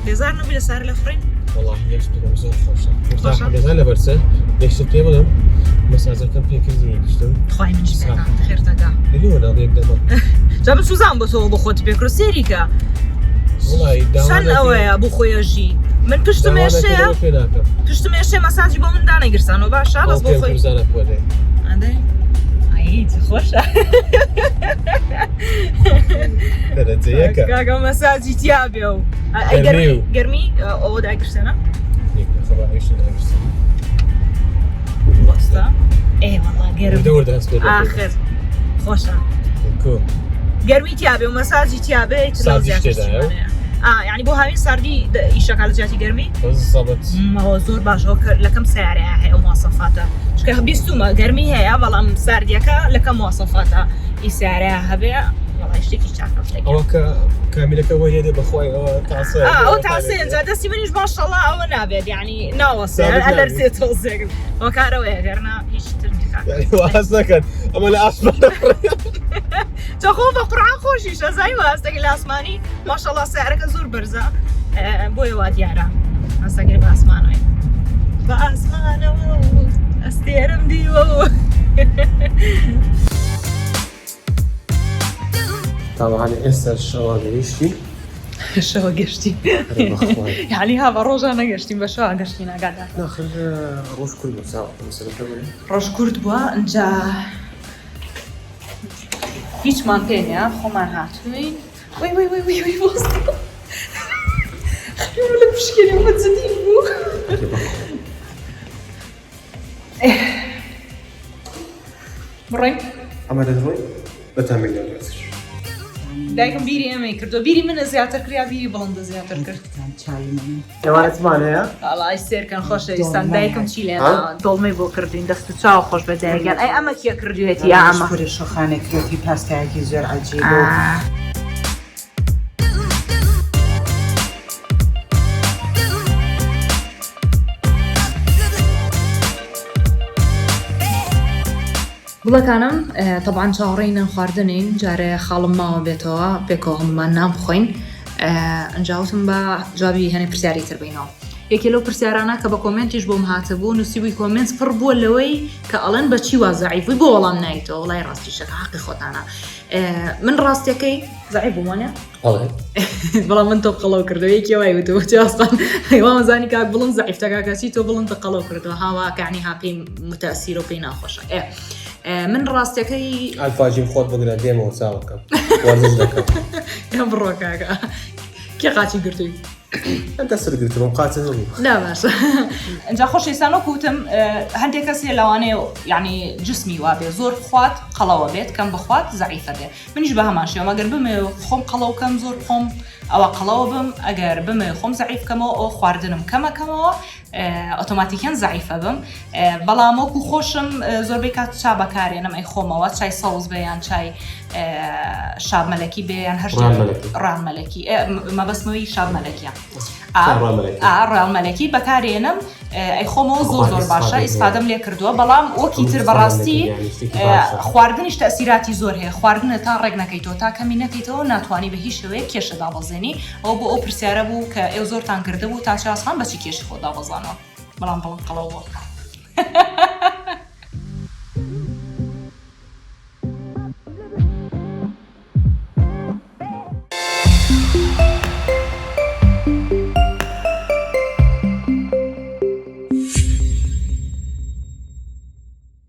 بێزار نەبووی لەسەر لە فڕین؟ والله یەکشتم زۆر خۆشە لەزان لە بەرسە یەکشت پێ بڵم مەساجەکەم پێکردی گشتم خوای من خێرتەکە لەلیوەنا بێک دەمە جا سوزان بۆ تۆ بۆ خۆت پێکڕ سێریکە چەند ئەوەیە بۆ خۆیەژی من پشتمێشەیە مەساجی بۆ من دانەگیرسانەوە باشە بەس بۆ خۆی خۆشە کاکە مەساجی تیا بێ و گەرمی ئەوە داگرسێنە بەستە ئێوەڵا گەرم ئاخر خۆشە گەرمی تیا بێ و مەساجی تیا بێ یعنی بۆ هاوین ساردی ئیشەکە لە جاتی گەرمی زۆر باشەوە لەکەم سیارەیە هەیە و مواصفاتە چکە بیستومە گەرمی هەیە بەڵام ساردیەکە لەکەم مواصفاتە ئی سیارەیە هەبێ وەڵای شتێکی چاکە ئەوە کە کامیلەکە وە هێدێ بەخوای ئەوە ئەو تاسێ ئەنجا دەستی منیش ماشەڵڵا ئەوە نابێت یعنی ناوەسێ ئەلەرسێت تۆزێک ئەوە کارەوەیە گەرنا هیچ تر واز نەکەن ئەمە لە ئاسمان چەخۆ بە قورعان خۆشیشە زای واستەگە لە ئاسمانی ماشەڵڵا سیارەکە زۆر بەرزە بۆیە وا دیارە ئەستەگەر بە ئاسمانەوەی بە ئاسمانەوە ئەستێرم دیوە تاوانێ ئێستا شەوە گەیشتی شەوە گەشتی یعنی ها بە ڕۆژان نەگەشتیم بە شەوە گەشتی ناگادا ناخر ڕۆژ کورد ڕۆژ کورد بووە ئەنجا هیچمان پێ نیە خۆمان هاتووین وی بۆست خێر لە پشکێنێ مەجددی بوو بڕێین ئەمە دەدڕۆی بەتامی دەدرێتش دایکم بیری ئەمەی کردو بیری منە زیاتر کریا بیری بڵندە زیاتر کرد ئێوانەتمان هەیە؟ ئەڵای سێرکەن خۆشەویستان دایکم چی لێنە دڵمەی بۆ کردین دەست و چاو خۆش بە دایکیان ئەی ئەمە کێ کردوێتی ئەمە شەخانێکرێتی پاستایەکی زۆر عەجیب گوڵەکانم طبعاً چاوەڕێینە خواردنین جارێ خاڵم ماوە بێتەوە پێکەوە هەمومان نام بخۆین ئەنجاوتم بە جوابی هەنێ پرسیاری تر بینەوە یەکێ لەو پرسیارانە کە بە کۆمنتیش بۆم هاتەبوو نووسیبووی کۆمنت پڕ بووە لەوەی کە ئەڵێن بە چی وا زەعیفووی بۆ وەڵام نایتەوە وڵای ڕاستی شەکە حەقی خۆتانە من ڕاستیەکەی زەعیف بوومانە بەڵام من تۆ قەڵەو کردەوە یەکی وای وتەوە چی ئاسپان هەیوامەزانی کاک بڵند زەعیفتەکە کەسی تۆ بڵند قەڵەو کردەوە هاوا کەعنی ها پێی متەسیر و پێی ناخۆشە من ڕاستیەکەی ئەلفاژیم خۆت بگرە دێمەوە چاوەکەم وەرزش دەکەم بڕۆ کاکە کێ قاچی گرتووی دەست گرتم قاتن بوو لا باشە ئەجا خۆشەویستان وەکوتم هەندێک کەس لەوانەیە یعنی جسمی وابێ زۆر بخوات قەڵەوە بێت کەم بخوات زەعیفە بێ منیش بە هەمان شێوە مەگەر بمێ خۆم قەڵەو کەم زۆر خۆم ئەوە قەڵەوە بم ئەگەر بمێ خۆم زەعیف کەمەوە ئەو خواردنم کەمەکەمەوە ئۆتۆماتیکیان زەعیفە بم بەڵام وەکو خۆشم زۆربەی کات چا بەکارێنم ئەی خۆمەوە چای سەوز بێ یان چای شاب مەلەکی بێ یان هەر ڕان مەلەکی مەبەستمەوەی شاب مەلەکیە ڕال مەلەکی بەکارێنم ئەی خۆمەوە زۆر زۆر باشە ئیسپادەم لێ کردووە بەڵام وەکی تر بەڕاستی خواردنیش تەسیراتی زۆر هەیە خواردنە تا ڕێک نەکەیتەوە تا کەمی نەکەیتەوە ناتوانانی بە هیچ شوەیە کێشە دابەزێنی ئەو بۆ ئەو پرسیارە بوو کە ئێوە زۆرتان کردبوو تا چاسان بەچی کێشی خۆ دابەزانەوە بەڵام بەڵام قەڵەوە